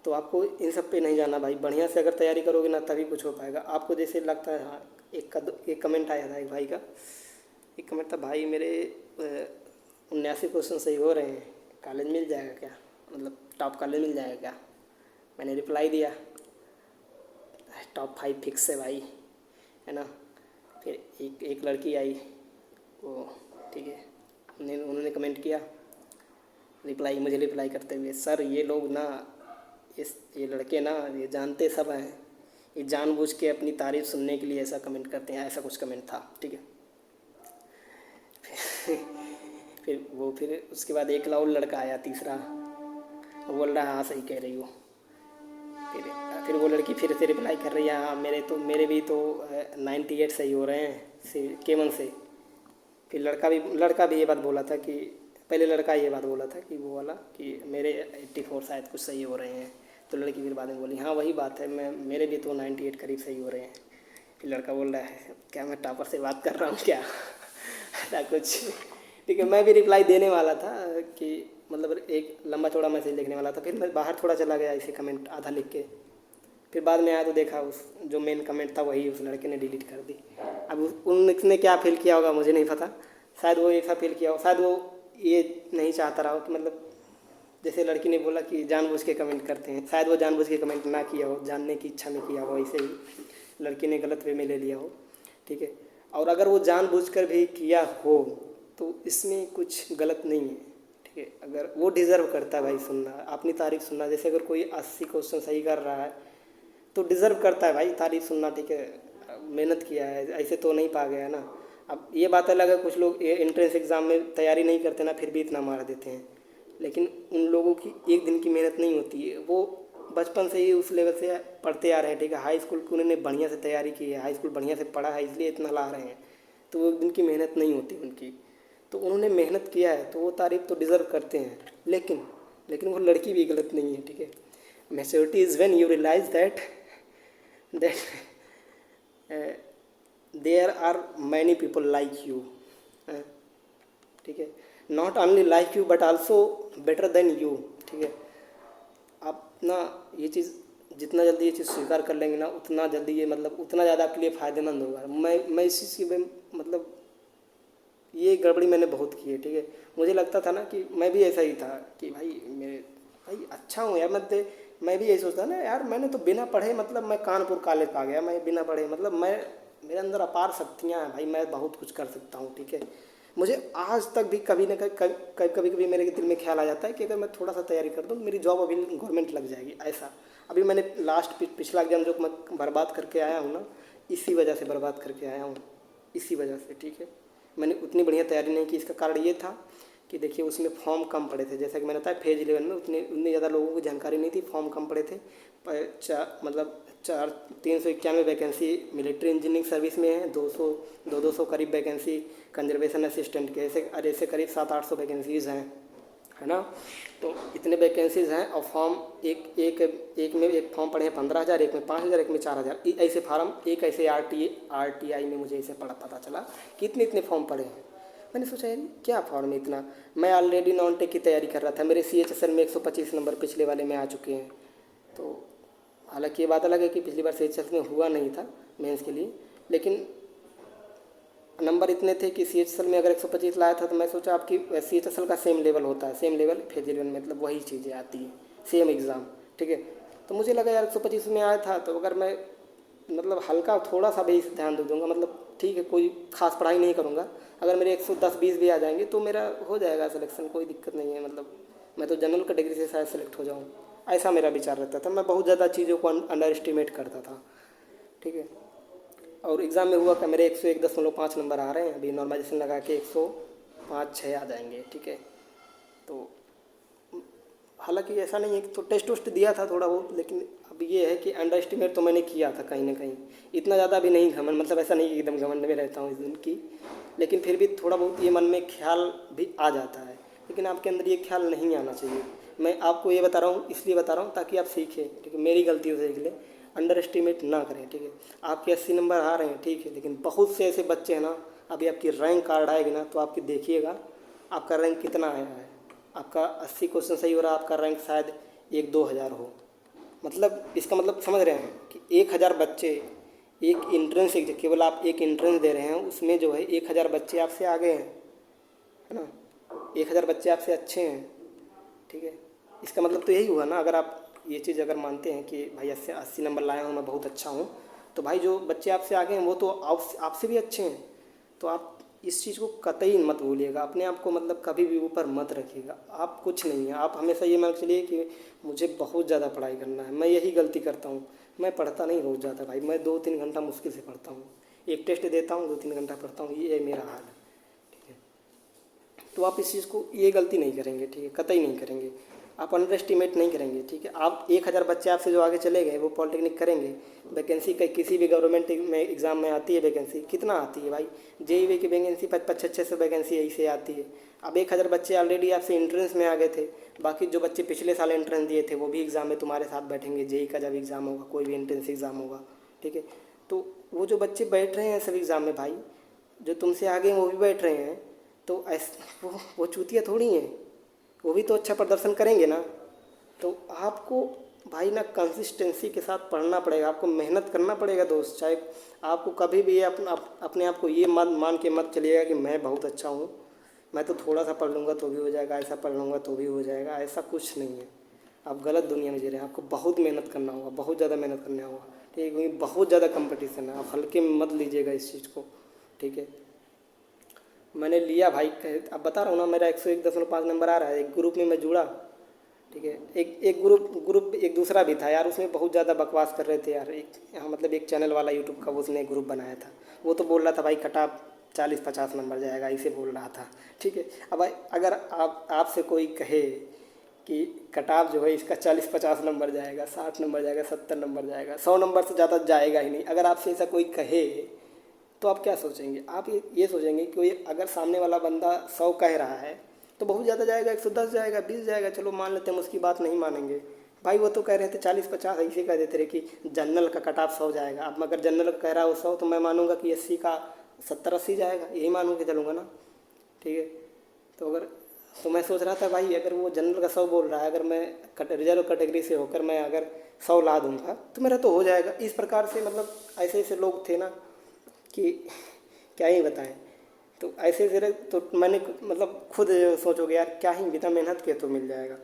तो आपको इन सब पे नहीं जाना भाई, बढ़िया से अगर तैयारी करोगे ना तभी कुछ हो पाएगा आपको। जैसे लगता है, हाँ, एक कमेंट आया था एक भाई का। एक कमेंट था, भाई मेरे 79 क्वेश्चन सही हो रहे हैं, कॉलेज मिल जाएगा क्या, मतलब टॉप कॉलेज मिल जाएगा क्या। मैंने रिप्लाई दिया, टॉप 5 फिक्स है भाई, है ना। फिर एक लड़की आई, वो, ठीक है, उन्होंने कमेंट किया, मुझे रिप्लाई करते हुए, सर ये लोग ना, ये लड़के ना, ये जानते सब हैं, ये जानबूझ के अपनी तारीफ सुनने के लिए ऐसा कमेंट करते हैं। ऐसा कुछ कमेंट था। ठीक है, फिर उसके बाद एक और लड़का आया, तीसरा, वो बोल रहा है हाँ सही कह रही हो। फिर फिर वो लड़की फिर से रिप्लाई कर रही है, हाँ मेरे भी तो 98 सही हो रहे हैं K1 से। फिर लड़का भी ये बात बोला था कि, पहले लड़का ये बात बोला था कि वो वाला कि मेरे 84 शायद कुछ सही हो रहे हैं। तो लड़की फिर बाद में बोली, हाँ वही बात है, मेरे भी तो 98 करीब सही हो रहे हैं। फिर लड़का बोल रहा है, क्या मैं टॉपर से बात कर रहा हूँ क्या। ऐसा कुछ। ठीक है, मैं भी रिप्लाई देने वाला था कि मतलब एक लंबा चौड़ा मैसेज लिखने वाला था। फिर मैं बाहर थोड़ा चला गया, इसे कमेंट आधा लिख के। फिर बाद में आया तो देखा उस जो मेन कमेंट था वही उस लड़के ने डिलीट कर दी। अब उसने क्या फील किया होगा मुझे नहीं पता, शायद वो ऐसा फील किया हो, शायद वो ये नहीं चाहता रहा हो कि मतलब जैसे लड़की ने बोला कि जानबूझ के कमेंट करते हैं, शायद वो जानबूझ के कमेंट ना किया हो, जानने की इच्छा में किया हो, ऐसे ही लड़की ने गलत वे में ले लिया हो। ठीक है, और अगर वो जानबूझकर भी किया हो तो इसमें कुछ गलत नहीं है। ठीक है, अगर वो डिज़र्व करता है भाई सुनना, अपनी तारीफ सुनना। जैसे अगर कोई 80 क्वेश्चन सही कर रहा है तो डिज़र्व करता है भाई तारीफ सुनना। ठीक है, मेहनत किया है, ऐसे तो नहीं पा गया ना। अब ये बात अलग है, कुछ लोग एंट्रेंस एग्ज़ाम में तैयारी नहीं करते ना, फिर भी इतना मार देते हैं। लेकिन उन लोगों की एक दिन की मेहनत नहीं होती है, वो बचपन से ही उस लेवल से पढ़ते आ रहे हैं। ठीक है, हाई स्कूल की उन्होंने बढ़िया से तैयारी की है, हाई स्कूल बढ़िया से पढ़ा है, इसलिए इतना ला रहे हैं। तो वो एक दिन की मेहनत नहीं होती उनकी, तो उन्होंने मेहनत किया है तो वो तारीफ तो डिज़र्व करते हैं। लेकिन वो लड़की भी गलत नहीं है। ठीक है, maturity is when you realise that there are many people like you. ठीक है, not only like you but also better than you. ठीक है, आप ना ये चीज़ जितना जल्दी ये चीज़ स्वीकार कर लेंगे ना, उतना जल्दी ये मतलब उतना ज़्यादा आपके लिए फ़ायदेमंद होगा। मैं इस चीज़ की मतलब ये गड़बड़ी मैंने बहुत की है। ठीक है, मुझे लगता था ना कि मैं भी ऐसा ही था कि भाई अच्छा हूँ यार, मैं भी यही सोचता ना यार, मैंने तो बिना पढ़े मतलब मैं कानपुर कॉलेज पा गया, मैं बिना पढ़े मतलब मेरे अंदर अपार शक्तियाँ हैं भाई, मैं बहुत कुछ कर सकता हूँ। ठीक है, मुझे आज तक भी कभी ना कभी मेरे दिल में ख्याल आ जाता है कि अगर मैं थोड़ा सा तैयारी कर दूँ मेरी जॉब अभी गवर्नमेंट लग जाएगी। ऐसा अभी मैंने पिछला एग्जाम जो मैं बर्बाद करके आया हूँ ना, इसी वजह से बर्बाद करके आया हूँ, इसी वजह से। ठीक है, मैंने उतनी बढ़िया तैयारी नहीं की। इसका कारण ये था कि देखिए उसमें फॉर्म कम पड़े थे, जैसा कि मैंने बताया फेज 11 में उतनी ज़्यादा लोगों को जानकारी नहीं थी, फॉर्म कम पड़े थे। मतलब 391 वैकेंसी मिलिट्री इंजीनियरिंग सर्विस में है, 200 करीब वैकेंसी कंजर्वेशन असिस्टेंट के, ऐसे करीब 700-800 वैकेंसीज़ हैं, है ना। तो इतने वैकेंसीज़ हैं और फॉर्म एक में एक फॉर्म पड़े हैं 15,000, एक में 5,000, एक में 4,000, ऐसे फार्म। एक ऐसे RTI में मुझे इसे पता चला कि इतने फॉर्म पड़े हैं। मैंने सोचा यार क्या फॉर्म है इतना। मैं ऑलरेडी नॉन टेक की तैयारी कर रहा था, मेरे CHSL में 125 नंबर पिछले वाले में आ चुके हैं। तो हालांकि ये बात अलग है कि पिछली बार CHSL में हुआ नहीं था मेंस के लिए, लेकिन नंबर इतने थे कि CHSL में अगर 125 लाया था तो मैं सोचा आपकी CHSL का सेम लेवल होता है, सेम लेवल फेज 11 में, मतलब वही चीज़ें आती हैं, सेम एग्ज़ाम। ठीक है, तो मुझे लगा यार 125 में आया था तो अगर मैं मतलब हल्का थोड़ा सा भी ध्यान दे दूँगा, मतलब ठीक है कोई खास पढ़ाई नहीं करूँगा, अगर मेरे 110-120 भी आ जाएंगे तो मेरा हो जाएगा सिलेक्शन, कोई दिक्कत नहीं है। मतलब मैं तो जनरल कैटेगरी से शायद सेलेक्ट हो जाऊँ, ऐसा मेरा विचार रहता था। मैं बहुत ज़्यादा चीज़ों को अंडर एस्टिमेट करता था। ठीक है, और एग्ज़ाम में हुआ कि मेरे 101.5 नंबर आ रहे हैं, अभी नॉर्मलाइजेशन लगा के 105-6 आ जाएंगे, ठीक है। तो हालांकि ऐसा नहीं है तो टेस्ट उस्ट दिया था थोड़ा बहुत, लेकिन अब ये है कि अंडर एस्टिमेट तो मैंने किया था कहीं ना कहीं, इतना ज़्यादा भी नहीं घमंड, मतलब ऐसा नहीं कि एकदम घमंड में रहता हूँ इस दिन की, लेकिन फिर भी थोड़ा बहुत ये मन में ख्याल भी आ जाता है, लेकिन आपके अंदर ये ख्याल नहीं आना चाहिए। मैं आपको ये बता रहा हूँ, इसलिए बता रहा हूँ ताकि आप सीखें, ठीक है, मेरी गलतियों से सीख लें, अंडर एस्टिमेट ना करें, ठीक है। आपके 80 नंबर आ रहे हैं, ठीक है, लेकिन बहुत से ऐसे बच्चे हैं ना, अभी आपकी रैंक कार्ड आएगी ना तो आपकी देखिएगा आपका रैंक कितना आया है। आपका 80 क्वेश्चन सही हो रहा है, आपका रैंक शायद 1-2 हज़ार हो, मतलब इसका मतलब समझ रहे हैं कि 1,000 बच्चे एक इंट्रेंस एग्जाम, केवल आप एक इंट्रेंस दे रहे हैं, उसमें जो है 1,000 बच्चे आपसे आगे हैं, है ना, 1,000 बच्चे आपसे अच्छे हैं, ठीक है। इसका मतलब तो यही हुआ ना, अगर आप ये चीज़ अगर मानते हैं कि भाई 80 नंबर लाया हूँ, मैं बहुत अच्छा हूँ, तो भाई जो बच्चे आपसे आगे हैं वो तो आपसे भी अच्छे हैं। तो आप इस चीज़ को कतई मत भूलिएगा, अपने आप को मतलब कभी भी ऊपर मत रखिएगा, आप कुछ नहीं है। आप हमेशा ये मान के चलिए कि मुझे बहुत ज़्यादा पढ़ाई करना है, मैं यही गलती करता हूँ, मैं पढ़ता नहीं रोज़ ज़्यादा भाई, मैं 2-3 घंटा मुश्किल से पढ़ता हूँ, एक टेस्ट देता हूँ 2-3 घंटा पढ़ता हूँ, ये मेरा हाल है, ठीक है। तो आप इस चीज़ को, ये गलती नहीं करेंगे, ठीक है, कतई नहीं करेंगे, आप अंडर एस्टिमेट नहीं करेंगे, ठीक है। आप 1,000 बच्चे आपसे जो आगे चले गए वो पॉलिटेक्निक करेंगे, वैकेंसी किसी भी गवर्नमेंट में एग्ज़ाम में आती है वैकेंसी, कितना आती है भाई, जेईई की वैकेंसी 500-600 वैकेंसी ऐसे आती है। अब 1,000 बच्चे ऑलरेडी आपसे एंट्रेंस में आ गए थे, बाकी जो बच्चे पिछले साल एंट्रेंस दिए थे वो भी एग्ज़ाम में तुम्हारे साथ बैठेंगे, जेईई का जब एग्ज़ाम होगा, कोई भी एंट्रेंस एग्ज़ाम होगा, ठीक है। तो वो जो बच्चे बैठ रहे हैं सब एग्ज़ाम में भाई, जो तुमसे आगे हैं वो भी बैठ रहे हैं, तो वो चूतिया थोड़ी हैं, वो भी तो अच्छा प्रदर्शन करेंगे ना। तो आपको भाई ना कंसिस्टेंसी के साथ पढ़ना पड़ेगा, आपको मेहनत करना पड़ेगा दोस्त। चाहे आपको कभी भी अपने आप को ये मान के मत चलिएगा कि मैं बहुत अच्छा हूँ, मैं तो थोड़ा सा पढ़ लूँगा तो भी हो जाएगा, ऐसा पढ़ लूँगा तो भी हो जाएगा, ऐसा कुछ नहीं है। आप गलत दुनिया में जी रहे हैं, आपको बहुत मेहनत करना होगा, बहुत ज़्यादा मेहनत करना होगा, ठीक है, क्योंकि बहुत ज़्यादा कंपटीशन है, आप हल्के में मत लीजिएगा इस चीज़ को, ठीक है। मैंने लिया भाई, अब बता रहा हूँ ना, मेरा 101.5 नंबर आ रहा है, एक ग्रुप में मैं जुड़ा, ठीक है। एक ग्रुप एक दूसरा भी था यार, उसमें बहुत ज़्यादा बकवास कर रहे थे यार, एक यहाँ मतलब एक चैनल वाला यूट्यूब का, उसने एक ग्रुप बनाया था, वो तो बोल रहा था भाई कट ऑफ 40-50 नंबर जाएगा, इसे बोल रहा था, ठीक है। अब अगर आपसे कोई कहे कि कट ऑफ जो है इसका 40-50 नंबर जाएगा, 60 नंबर जाएगा, 70 नंबर जाएगा, 100 नंबर से ज़्यादा जाएगा ही नहीं, अगर आपसे ऐसा कोई कहे तो आप क्या सोचेंगे? आप ये सोचेंगे कि अगर सामने वाला बंदा 100 कह रहा है तो बहुत ज़्यादा जाएगा, 110 जाएगा, 20 जाएगा, चलो मान लेते हैं, उसकी बात नहीं मानेंगे। भाई वो तो कह रहे थे 40-50, ऐसे कह देते रहे कि जनरल का कट ऑफ 100 जाएगा। अब अगर जनरल का कह रहा है वो 100, तो मैं मानूंगा कि 80 का 70-80 जाएगा, यही मानूँ के चलूँगा ना, ठीक है। तो मैं सोच रहा था भाई, अगर वो जनरल का 100 बोल रहा है, अगर मैं रिजर्व कैटेगरी से होकर मैं अगर 100 ला दूँगा तो मेरा तो हो जाएगा। इस प्रकार से मतलब ऐसे ऐसे लोग थे ना कि क्या ही बताएं। तो ऐसे ज़रा तो मैंने मतलब खुद सोचोगे यार क्या ही बिना मेहनत के तो मिल जाएगा।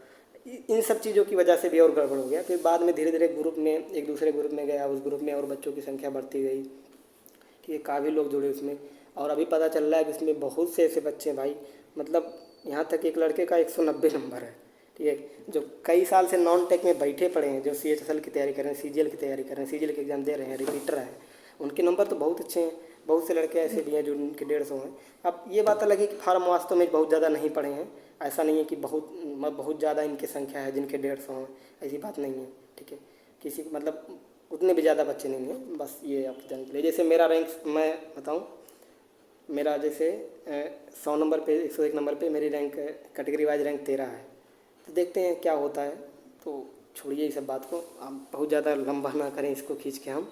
इन सब चीज़ों की वजह से भी और गड़बड़ हो गया। फिर बाद में धीरे धीरे ग्रुप में, एक दूसरे ग्रुप में गया, उस ग्रुप में और बच्चों की संख्या बढ़ती गई, ठीक है, काफ़ी लोग जुड़े उसमें। और अभी पता चल रहा है कि इसमें बहुत से ऐसे बच्चे हैं भाई, मतलब यहाँ तक एक लड़के का 190 नंबर है, ठीक है, जो कई साल से नॉन टेक में बैठे पड़े हैं, जो CHSL की तैयारी कर रहे हैं, CGL की तैयारी कर रहे हैं, CGL के एग्ज़ाम दे रहे हैं, रिपीटर है, उनके नंबर तो बहुत अच्छे हैं। बहुत से लड़के ऐसे भी हैं जो उनके 150 हैं। अब ये बात अलग है कि फार्म वास्तव में बहुत ज़्यादा नहीं पढ़े हैं, ऐसा नहीं है कि बहुत ज़्यादा इनकी संख्या है जिनके 150 हैं, ऐसी बात नहीं है, ठीक है। किसी मतलब उतने भी ज़्यादा बच्चे नहीं हैं, बस ये आप जान लीजिए। जैसे मेरा रैंक मैं बताऊँ, मेरा जैसे 100 नंबर पे, 101 नंबर पे मेरी रैंक कैटेगरी वाइज रैंक 13 है। तो देखते हैं क्या होता है। तो छोड़िए इस सब बात को, आप बहुत ज़्यादा लंबा ना करें इसको खींच के हम।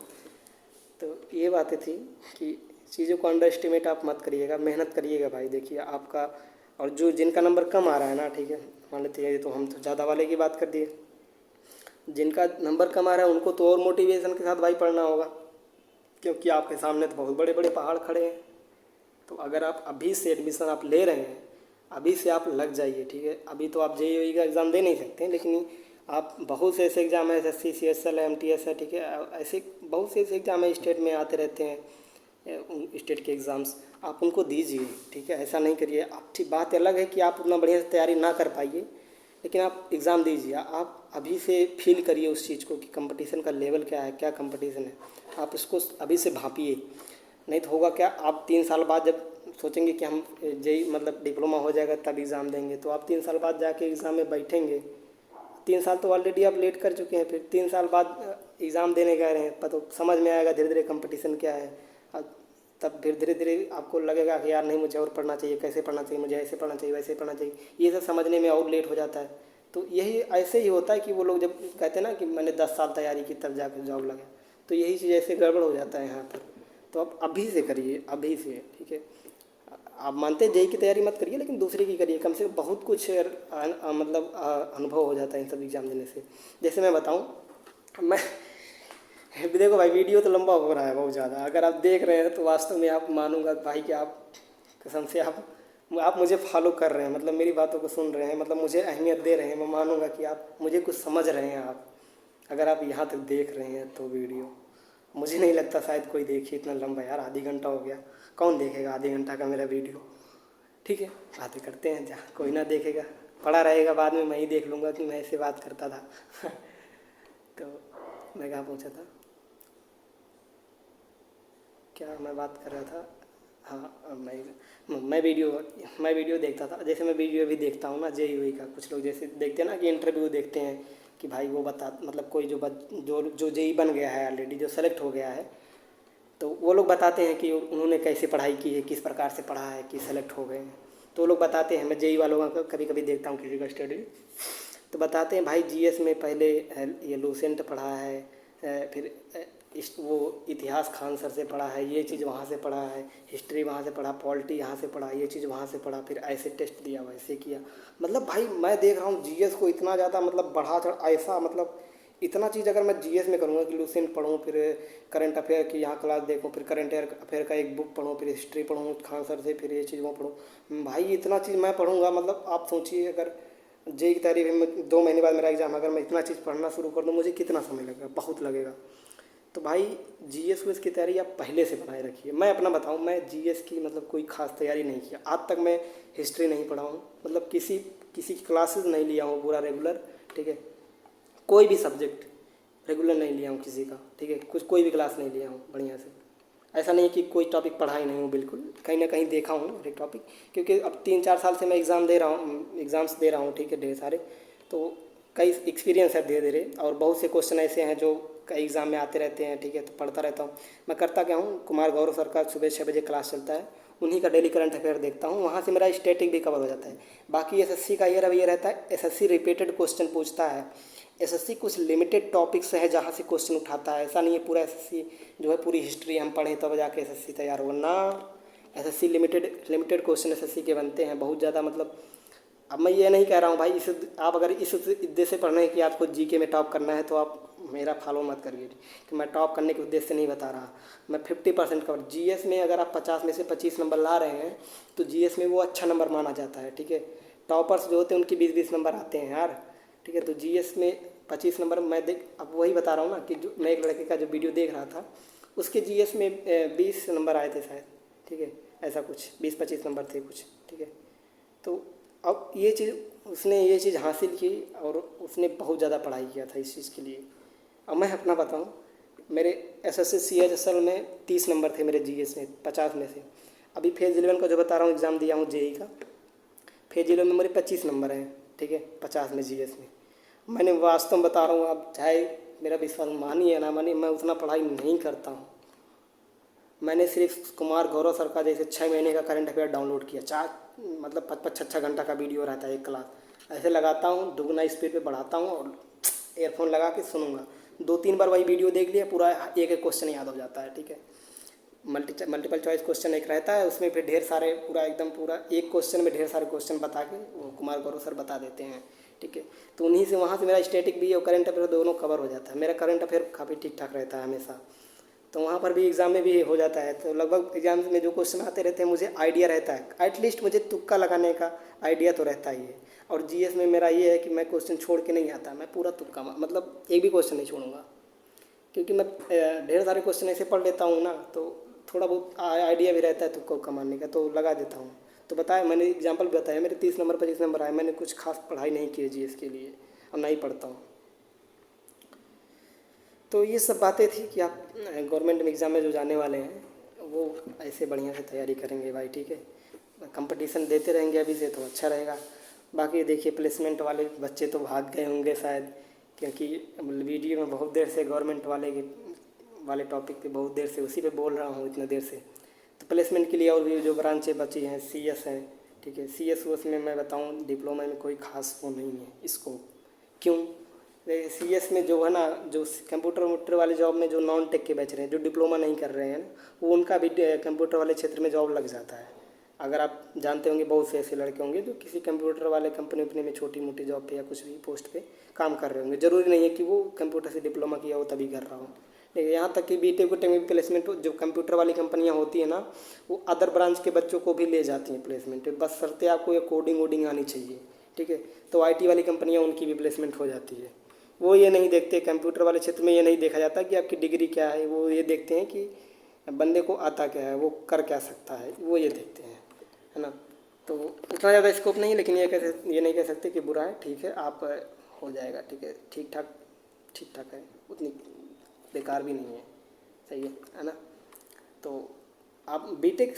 तो ये बातें थी कि चीज़ों को अंडर एस्टिमेट आप मत करिएगा, मेहनत करिएगा भाई। देखिए आपका, और जो जिनका नंबर कम आ रहा है ना, ठीक है, मान लेते हैं, तो हम तो ज़्यादा वाले की बात कर दिए, जिनका नंबर कम आ रहा है उनको तो और मोटिवेशन के साथ भाई पढ़ना होगा, क्योंकि आपके सामने तो बहुत बड़े बड़े पहाड़ खड़े हैं। तो अगर आप अभी से एडमिशन आप ले रहे हैं, अभी से आप लग जाइए, ठीक है। अभी तो आप जेईई का एग्ज़ाम दे नहीं सकते, लेकिन आप बहुत से ऐसे एग्ज़ाम है, SSC CSL MTS है, ठीक है, ऐसे बहुत से ऐसे एग्ज़ाम है, स्टेट में आते रहते हैं, स्टेट के एग्ज़ाम्स, आप उनको दीजिए, ठीक है। ऐसा नहीं करिए। आप ठीक, बात अलग है कि आप उतना बढ़िया से तैयारी ना कर पाइए, लेकिन आप एग्ज़ाम दीजिए, आप अभी से फील करिए उस चीज़ को कि कंपटीशन का लेवल क्या है, क्या कंपटीशन है, आप उसको अभी से भांपिए। नहीं तो होगा क्या, आप 3 साल बाद जब सोचेंगे कि हम जेई मतलब डिप्लोमा हो जाएगा तब एग्ज़ाम देंगे, तो आप 3 साल बाद जाके एग्ज़ाम में बैठेंगे। 3 साल तो ऑलरेडी आप लेट कर चुके हैं, फिर 3 साल बाद एग्ज़ाम देने गए रहे हैं, तो समझ में आएगा धीरे धीरे कंपटीशन क्या है। तब फिर धीरे धीरे आपको लगेगा कि यार नहीं, मुझे और पढ़ना चाहिए, कैसे पढ़ना चाहिए, मुझे ऐसे पढ़ना चाहिए, वैसे पढ़ना चाहिए। ये सब समझने में और लेट हो जाता है। तो यही ऐसे ही होता है कि वो लोग जब कहते हैं ना कि मैंने 10 साल तैयारी की तब जाकर जॉब लगा, तो यही चीज़ ऐसे गड़बड़ हो जाता है यहाँ पर। तो आप अभी से करिए, अभी से, ठीक है। आप मानते हैं जेई की तैयारी मत करिए, लेकिन दूसरे की करिए, कम से कम बहुत कुछ मतलब अनुभव हो जाता है इन सब एग्ज़ाम देने से। जैसे मैं बताऊँ, मैं देखो भाई, वीडियो तो लंबा हो रहा है बहुत ज़्यादा, अगर आप देख रहे हैं तो वास्तव में आप मानूंगा भाई कि आप कसम से आप मुझे फॉलो कर रहे हैं, मतलब मेरी बातों को सुन रहे हैं, मतलब मुझे अहमियत दे रहे हैं। मैं मानूंगा कि आप मुझे कुछ समझ रहे हैं। आप अगर आप यहाँ तक देख रहे हैं तो वीडियो, मुझे नहीं लगता शायद कोई देखे इतना लंबा, यार आधी घंटा हो गया, कौन देखेगा आधे घंटा का मेरा वीडियो। ठीक है, बातें करते हैं, जहाँ कोई ना देखेगा, पड़ा रहेगा, बाद में मैं ही देख लूँगा कि मैं ऐसे बात करता था। तो मैं कहाँ पहुँचा था, क्या मैं बात कर रहा था। हाँ, मैं वीडियो देखता था। जैसे मैं वीडियो भी देखता हूँ ना जेईई का, कुछ लोग जैसे देखते हैं ना कि इंटरव्यू देखते हैं कि भाई वो बता, मतलब कोई जो जेई बन गया है ऑलरेडी, जो सेलेक्ट हो गया है, तो वो लोग बताते हैं कि उन्होंने कैसे पढ़ाई की है, किस प्रकार से पढ़ा है कि सेलेक्ट हो गए हैं। तो वो लोग बताते हैं, मैं जेई वालों का कभी कभी देखता हूँ किसी का स्टडी, तो बताते हैं भाई जीएस में पहले ये लूसेंट पढ़ा है, फिर वो इतिहास खान सर से पढ़ा है, ये चीज़ वहाँ से पढ़ा है, हिस्ट्री वहाँ से पढ़ा, पॉलिटी यहाँ से पढ़ा, ये चीज़ वहाँ से पढ़ा, फिर ऐसे टेस्ट दिया, वैसे किया। मतलब भाई मैं देख रहा हूँ जीएस को इतना ज़्यादा मतलब बढ़ा चढ़ ऐसा, मतलब इतना चीज़ अगर मैं जीएस में करूँगा कि लूसेंट पढ़ूँ, फिर करंट अफेयर की यहाँ क्लास देखूँ, फिर करंट अफेयर का एक बुक पढ़ूँ, फिर हिस्ट्री पढ़ूँ खान सर से, फिर ये चीज़ वो पढ़ूँ, भाई इतना चीज़ मैं पढ़ूँगा। मतलब आप सोचिए, अगर जेई की तैयारी में 2 महीने बाद मेरा एग्ज़ाम, अगर मैं इतना चीज़ पढ़ना शुरू कर दूँ, मुझे कितना समय लगेगा, बहुत लगेगा। तो भाई जीएस वीएस की तैयारी आप पहले से बनाए रखिए। मैं अपना बताऊं, मैं जीएस की मतलब कोई खास तैयारी नहीं किया आज तक। मैं हिस्ट्री नहीं पढ़ा हूँ, मतलब किसी किसी की क्लासेस नहीं लिया हूँ पूरा रेगुलर, ठीक है। कोई भी सब्जेक्ट रेगुलर नहीं लिया हूँ किसी का, ठीक है। कोई भी क्लास नहीं लिया हूँ बढ़िया से। ऐसा नहीं है कि कोई टॉपिक पढ़ा ही नहीं हूँ, बिल्कुल कहीं ना कहीं देखा हूँ हर एक टॉपिक, क्योंकि अब 3-4 साल से मैं एग्ज़ाम्स दे रहा हूँ, ठीक है, ढेर सारे। तो कई एक्सपीरियंस है धीरे धीरे, और बहुत से क्वेश्चन ऐसे हैं जो कई एग्ज़ाम में आते रहते हैं, ठीक है। तो पढ़ता रहता हूँ। मैं करता क्या हूँ, कुमार गौरव सर का सुबह 6 बजे क्लास चलता है, उन्हीं का डेली करंट अफेयर देखता हूँ, वहाँ से मेरा स्टैटिक भी कवर हो जाता है। बाकी एसएससी का ये रवैया रहता है, एसएससी रिपीटेड क्वेश्चन पूछता है। एसएससी कुछ लिमिटेड टॉपिक्स है जहाँ से क्वेश्चन उठाता है, ऐसा नहीं है पूरा एसएससी जो है पूरी हिस्ट्री हम पढ़ें तब जाके एसएससी तैयार हो ना। एसएससी लिमिटेड क्वेश्चन एसएससी के बनते हैं बहुत ज़्यादा। मतलब अब मैं ये नहीं कह रहा हूँ भाई, इस आप अगर इस उद्देश्य से पढ़ रहे हैं कि आपको जीके में टॉप करना है, तो आप मेरा फॉलो मत करिए कि मैं टॉप करने के उद्देश्य से नहीं बता रहा। मैं 50% कवर जीएस में, अगर आप 50 में से 25 नंबर ला रहे हैं तो जीएस में वो अच्छा नंबर माना जाता है, ठीक है। टॉपर्स जो होते हैं उनकी 20-20 नंबर आते हैं यार, ठीक है। तो जीएस में 25 नंबर मैं अब वही बता रहा हूँ ना कि जो मैं एक लड़के का जो वीडियो देख रहा था, उसके जीएस में 20 नंबर आए थे शायद, ठीक है। ऐसा कुछ 20-25 नंबर थे कुछ, ठीक है। तो अब उसने ये चीज़ हासिल की, और उसने बहुत ज़्यादा पढ़ाई किया था इस चीज़ के लिए। अब मैं अपना बताऊं, मेरे एसएससी सीएच असल में 30 नंबर थे मेरे जीएस में 50 में से। अभी फेज़ 11 का जो बता रहा हूँ एग्ज़ाम दिया हूँ जेई का, फेज़ 11 में मेरे 25 नंबर हैं, ठीक है, 50 में जीएस में। मैंने वास्तव में बता रहा हूँ, आप चाहे मेरा विश्वास मानिए या ना मानिए, मैं उतना पढ़ाई नहीं करता हूँ। मैंने सिर्फ कुमार गौरव सर का जैसे 6 महीने का करंट अफेयर डाउनलोड किया, 4 मतलब 5-6 घंटा का वीडियो रहता है एक क्लास, ऐसे लगाता हूँ, दुगना स्पीड पे बढ़ाता हूँ और एयरफोन लगा के सुनूंगा। 2-3 बार वही वीडियो देख लिया, पूरा एक एक क्वेश्चन याद हो जाता है, ठीक है। मल्टीपल चॉइस क्वेश्चन एक रहता है, उसमें फिर ढेर सारे पूरा एकदम पूरा एक क्वेश्चन में ढेर सारे क्वेश्चन बता के वो कुमार गौरव सर बता देते हैं, ठीक है। तो उन्हीं से वहाँ से मेरा स्टैटिक भी और करंट अफेयर दोनों कवर हो जाता है। मेरा करंट अफेयर काफ़ी ठीक ठाक रहता है हमेशा, तो वहाँ पर भी एग्ज़ाम में भी हो जाता है। तो लगभग एग्ज़ाम में जो क्वेश्चन आते रहते हैं मुझे आइडिया रहता है, एटलीस्ट मुझे तुक्का लगाने का आइडिया तो रहता ही है। और जीएस में मेरा ये है कि मैं क्वेश्चन छोड़ के नहीं आता, मैं पूरा तुक्का मतलब एक भी क्वेश्चन नहीं छोड़ूंगा, क्योंकि मैं ढेर सारे क्वेश्चन ऐसे पढ़ लेता हूँ ना, तो थोड़ा बहुत आइडिया भी रहता है तुक्का उक्का मारने का, तो लगा देता हूँ। तो बताया, मैंने एग्जांपल बताया, मेरे 30 नंबर 25 नंबर आए, मैंने कुछ खास पढ़ाई नहीं की है जीएस के लिए और नहीं पढ़ता हूँ। तो ये सब बातें थी कि आप गवर्नमेंट में एग्ज़ाम में जो जाने वाले हैं वो ऐसे बढ़िया से तैयारी करेंगे भाई, ठीक है। कंपटीशन देते रहेंगे अभी से तो अच्छा रहेगा। बाकी देखिए प्लेसमेंट वाले बच्चे तो भाग गए होंगे शायद, क्योंकि वीडियो में बहुत देर से गवर्नमेंट वाले टॉपिक पे बहुत देर से उसी पे बोल रहा हूँ इतने देर से। तो प्लेसमेंट के लिए और भी जो ब्रांचें बची हैं, सीएस हैं, ठीक है। सीएस में मैं बताऊँ डिप्लोमा में कोई खास वो नहीं है इसको। क्यों? सीएस में जो है ना, जो कंप्यूटर वम्प्यूटर वाले जॉब में जो नॉन टेक के बैच रहे हैं, जो डिप्लोमा नहीं कर रहे हैं, वो उनका भी कंप्यूटर वाले क्षेत्र में जॉब लग जाता है। अगर आप जानते होंगे बहुत से ऐसे लड़के होंगे जो किसी कंप्यूटर वाले कंपनी वपनी में छोटी मोटी जॉब पे या कुछ भी पोस्ट पे काम कर रहे होंगे। ज़रूरी नहीं है कि वो कंप्यूटर से डिप्लोमा किया हो तभी कर रहा हो। लेकिन यहाँ तक कि बीटेक टेक में प्लेसमेंट जो कंप्यूटर वाली कंपनियाँ होती हैं ना, वो अदर ब्रांच के बच्चों को भी ले जाती हैं प्लेसमेंट, बस शर्ते आपको ये कोडिंग वोडिंग आनी चाहिए, ठीक है। तो आईटी वाली कंपनियाँ उनकी भी प्लेसमेंट हो जाती है। वो ये नहीं देखते, कंप्यूटर वाले क्षेत्र में ये नहीं देखा जाता कि आपकी डिग्री क्या है, वो ये देखते हैं कि बंदे को आता क्या है, वो कर क्या सकता है, वो ये देखते हैं, है ना। तो उतना ज़्यादा स्कोप नहीं, लेकिन ये नहीं कह सकते कि बुरा है, ठीक है। आप हो जाएगा, ठीक है, ठीक ठाक है, उतनी बेकार भी नहीं है, सही है ना। तो आप बीटेक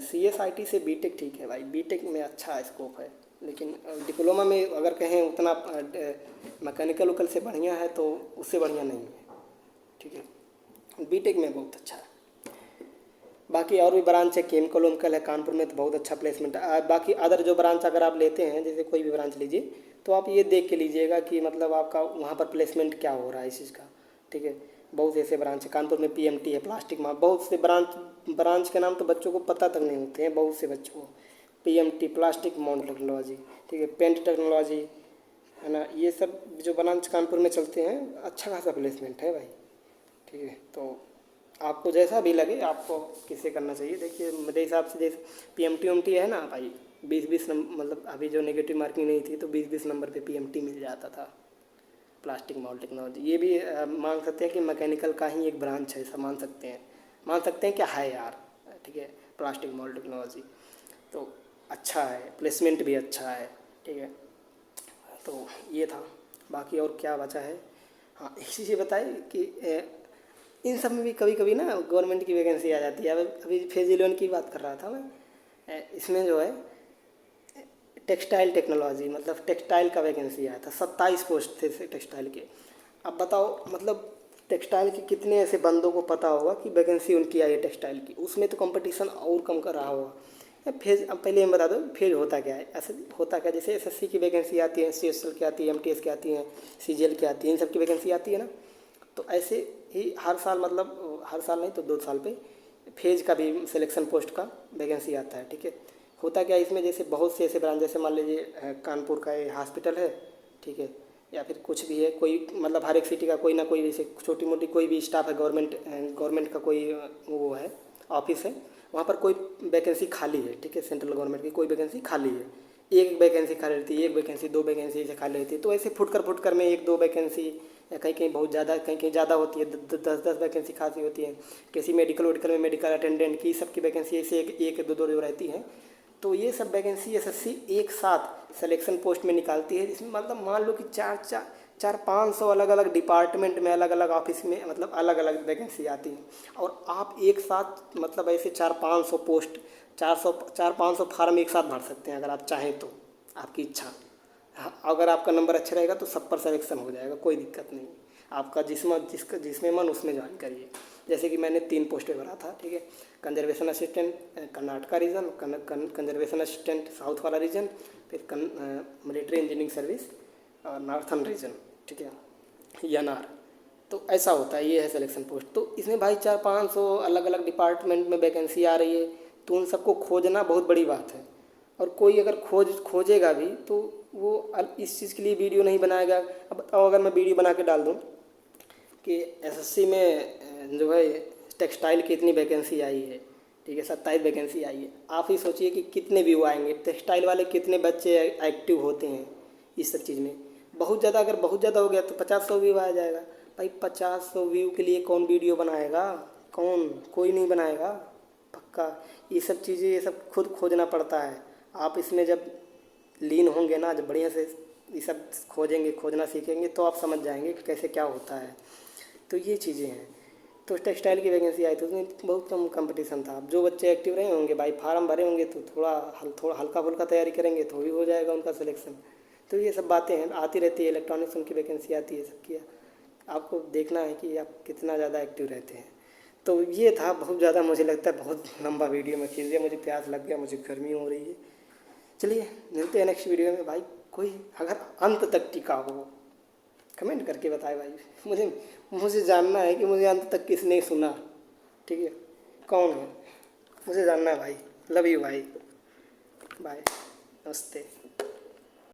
सीएसआईटी से बीटेक ठीक है भाई, बीटेक में अच्छा स्कोप है। लेकिन डिप्लोमा में अगर कहें उतना मैकेनिकल वकल से बढ़िया है तो उससे बढ़िया नहीं है, ठीक है। बीटेक में बहुत अच्छा है। बाकी और भी ब्रांच है, केमिकल वेमिकल है, कानपुर में तो बहुत अच्छा प्लेसमेंट है। बाकी अदर जो ब्रांच अगर आप लेते हैं, जैसे कोई भी ब्रांच लीजिए, तो आप ये देख के लीजिएगा कि मतलब आपका वहाँ पर प्लेसमेंट क्या हो रहा है इस चीज़ का, ठीक है। बहुत ऐसे ब्रांच है, कानपुर में पीएमटी है, प्लास्टिक में, बहुत से ब्रांच के नाम तो बच्चों को पता तक नहीं होते हैं, बहुत से बच्चों को। पीएमटी प्लास्टिक माउंट टेक्नोलॉजी, ठीक है, पेंट टेक्नोलॉजी, है ना। ये सब जो ब्रांच कानपुर में चलते हैं, अच्छा खासा प्लेसमेंट है भाई, ठीक है। तो आपको जैसा भी लगे आपको किसे करना चाहिए। देखिए मेरे हिसाब से जैसे पीएमटी उमटी है ना भाई, 20-20 नंबर, मतलब अभी जो नेगेटिव मार्किंग नहीं थी तो 20-20 नंबर पे पीएमटी मिल जाता था, प्लास्टिक माउंट टेक्नोलॉजी। ये भी मान सकते हैं कि मैकेनिकल का ही एक ब्रांच है, ऐसा मान सकते हैं क्या है यार, ठीक है, प्लास्टिक माउंट टेक्नोलॉजी। तो अच्छा है, प्लेसमेंट भी अच्छा है, ठीक है। तो ये था, बाकी और क्या बचा है। हाँ, एक चीज़ ये बताए कि इन सब में भी कभी कभी ना गवर्नमेंट की वैकेंसी आ जाती है। अब अभी फेज 11 की बात कर रहा था मैं, इसमें जो है टेक्सटाइल टेक्नोलॉजी, मतलब टेक्सटाइल का वैकेंसी आया था, 27 पोस्ट थे टेक्सटाइल के। अब बताओ, मतलब टेक्सटाइल के कितने ऐसे बंदों को पता होगा कि वैकेंसी उनकी आई है टेक्सटाइल की। उसमें तो कंपटीशन और कम कर रहा होगा। फेज, अब पहले हम बता दो फेज होता क्या है। ऐसे होता क्या, जैसे एसएससी की वैकेंसी आती है, सीएसएल की आती है, एमटीएस की आती है, सीजीएल की आती है, इन सब की वैकेंसी आती है ना। तो ऐसे ही हर साल, मतलब हर साल नहीं तो 2 साल पे फेज का भी सिलेक्शन पोस्ट का वैकेंसी आता है, ठीक है। होता क्या है इसमें, जैसे बहुत से ऐसे ब्रांच, जैसे मान लीजिए कानपुर का ये हॉस्पिटल है, ठीक है, या फिर कुछ भी है, कोई मतलब हर एक सिटी का कोई ना कोई जैसे छोटी मोटी कोई भी स्टाफ है, गवर्नमेंट का कोई वो है, ऑफिस है, वहाँ पर कोई वैकेंसी खाली है, ठीक है, सेंट्रल गवर्नमेंट की कोई वैकेंसी खाली है, एक वैकेंसी खाली रहती है, एक वैकेंसी, 2 वैकेंसी ऐसे खाली रहती है। तो ऐसे फुटकर में 1-2 वैकेंसी, या कहीं कहीं बहुत ज़्यादा, कहीं कहीं ज़्यादा होती है, 10-10 वैकेंसी खासी होती है। किसी मेडिकल वेडिकल में मेडिकल अटेंडेंट की सबकी वैकेंसी ऐसे 1-2 जो रहती हैं। तो ये सब वैकेंसी एसएससी एक साथ सिलेक्शन पोस्ट में निकालती है, जिसमें मतलब मान लो कि 400-500 अलग अलग डिपार्टमेंट में, अलग अलग ऑफिस में, मतलब अलग अलग वैकेंसी आती है। और आप एक साथ मतलब ऐसे 400-500 पोस्ट, 400-500 फार्म एक साथ भर सकते हैं अगर आप चाहें तो, आपकी इच्छा। हाँ, अगर आपका नंबर अच्छा रहेगा तो सब पर सिलेक्शन हो जाएगा, कोई दिक्कत नहीं। आपका जिसमें मन उसमें ज्वाइन करिए। जैसे कि मैंने 3 पोस्टें भरा था, ठीक है, conservation assistant Karnataka region, conservation assistant south वाला रीजन, फिर मिलिट्री इंजीनियरिंग सर्विस और नॉर्थन रीजन, ठीक है, एनआर। तो ऐसा होता है, ये है सिलेक्शन पोस्ट। तो इसमें भाई 400-500 अलग अलग डिपार्टमेंट में वैकेंसी आ रही है, तो उन सबको खोजना बहुत बड़ी बात है। और कोई अगर खोजेगा भी तो वो इस चीज़ के लिए वीडियो नहीं बनाएगा। अब बताओ, अगर मैं वीडियो बना के डाल दूँ कि एसएससी में जो है टेक्सटाइल की इतनी वैकेंसी आई है, ठीक है, 27 वैकेंसी आई है, आप ही सोचिए कि कितने व्यू आएंगे, टेक्सटाइल वाले कितने बच्चे एक्टिव होते हैं इस सब चीज़ में। बहुत ज़्यादा, अगर बहुत ज़्यादा हो गया तो 50-100 व्यू आ जाएगा। भाई 50-100 व्यू के लिए कौन वीडियो बनाएगा, कोई नहीं बनाएगा पक्का। ये सब चीज़ें, ये सब खुद खोजना पड़ता है। आप इसमें जब लीन होंगे ना, जब बढ़िया से ये सब खोजेंगे, खोजना सीखेंगे, तो आप समझ जाएंगे कि कैसे क्या होता है। तो ये चीज़ें हैं। तो टेक्सटाइल की वैकेंसी आई तो उसमें बहुत कम कंपटीशन था। अब जो बच्चे एक्टिव रहे होंगे भाई, फार्म भरे होंगे, तो थोड़ा हल्का फुल्का तैयारी करेंगे तो भी हो जाएगा उनका सिलेक्शन। तो ये सब बातें हैं, आती रहती है। इलेक्ट्रॉनिक्स उनकी वैकेंसी आती है सबकी। आपको देखना है कि आप कितना ज़्यादा एक्टिव रहते हैं। तो ये था, बहुत ज़्यादा मुझे लगता है बहुत लंबा वीडियो में खींच दिया। मुझे प्यास लग गया, मुझे गर्मी हो रही है। चलिए मिलते हैं नेक्स्ट वीडियो में। भाई कोई अगर अंत तक टिका हो कमेंट करके बताए भाई। मुझे जानना है कि मुझे अंत तक किसने सुना। ठीक है, कौन है, मुझे जानना है भाई। लव यू भाई, बाय, नमस्ते।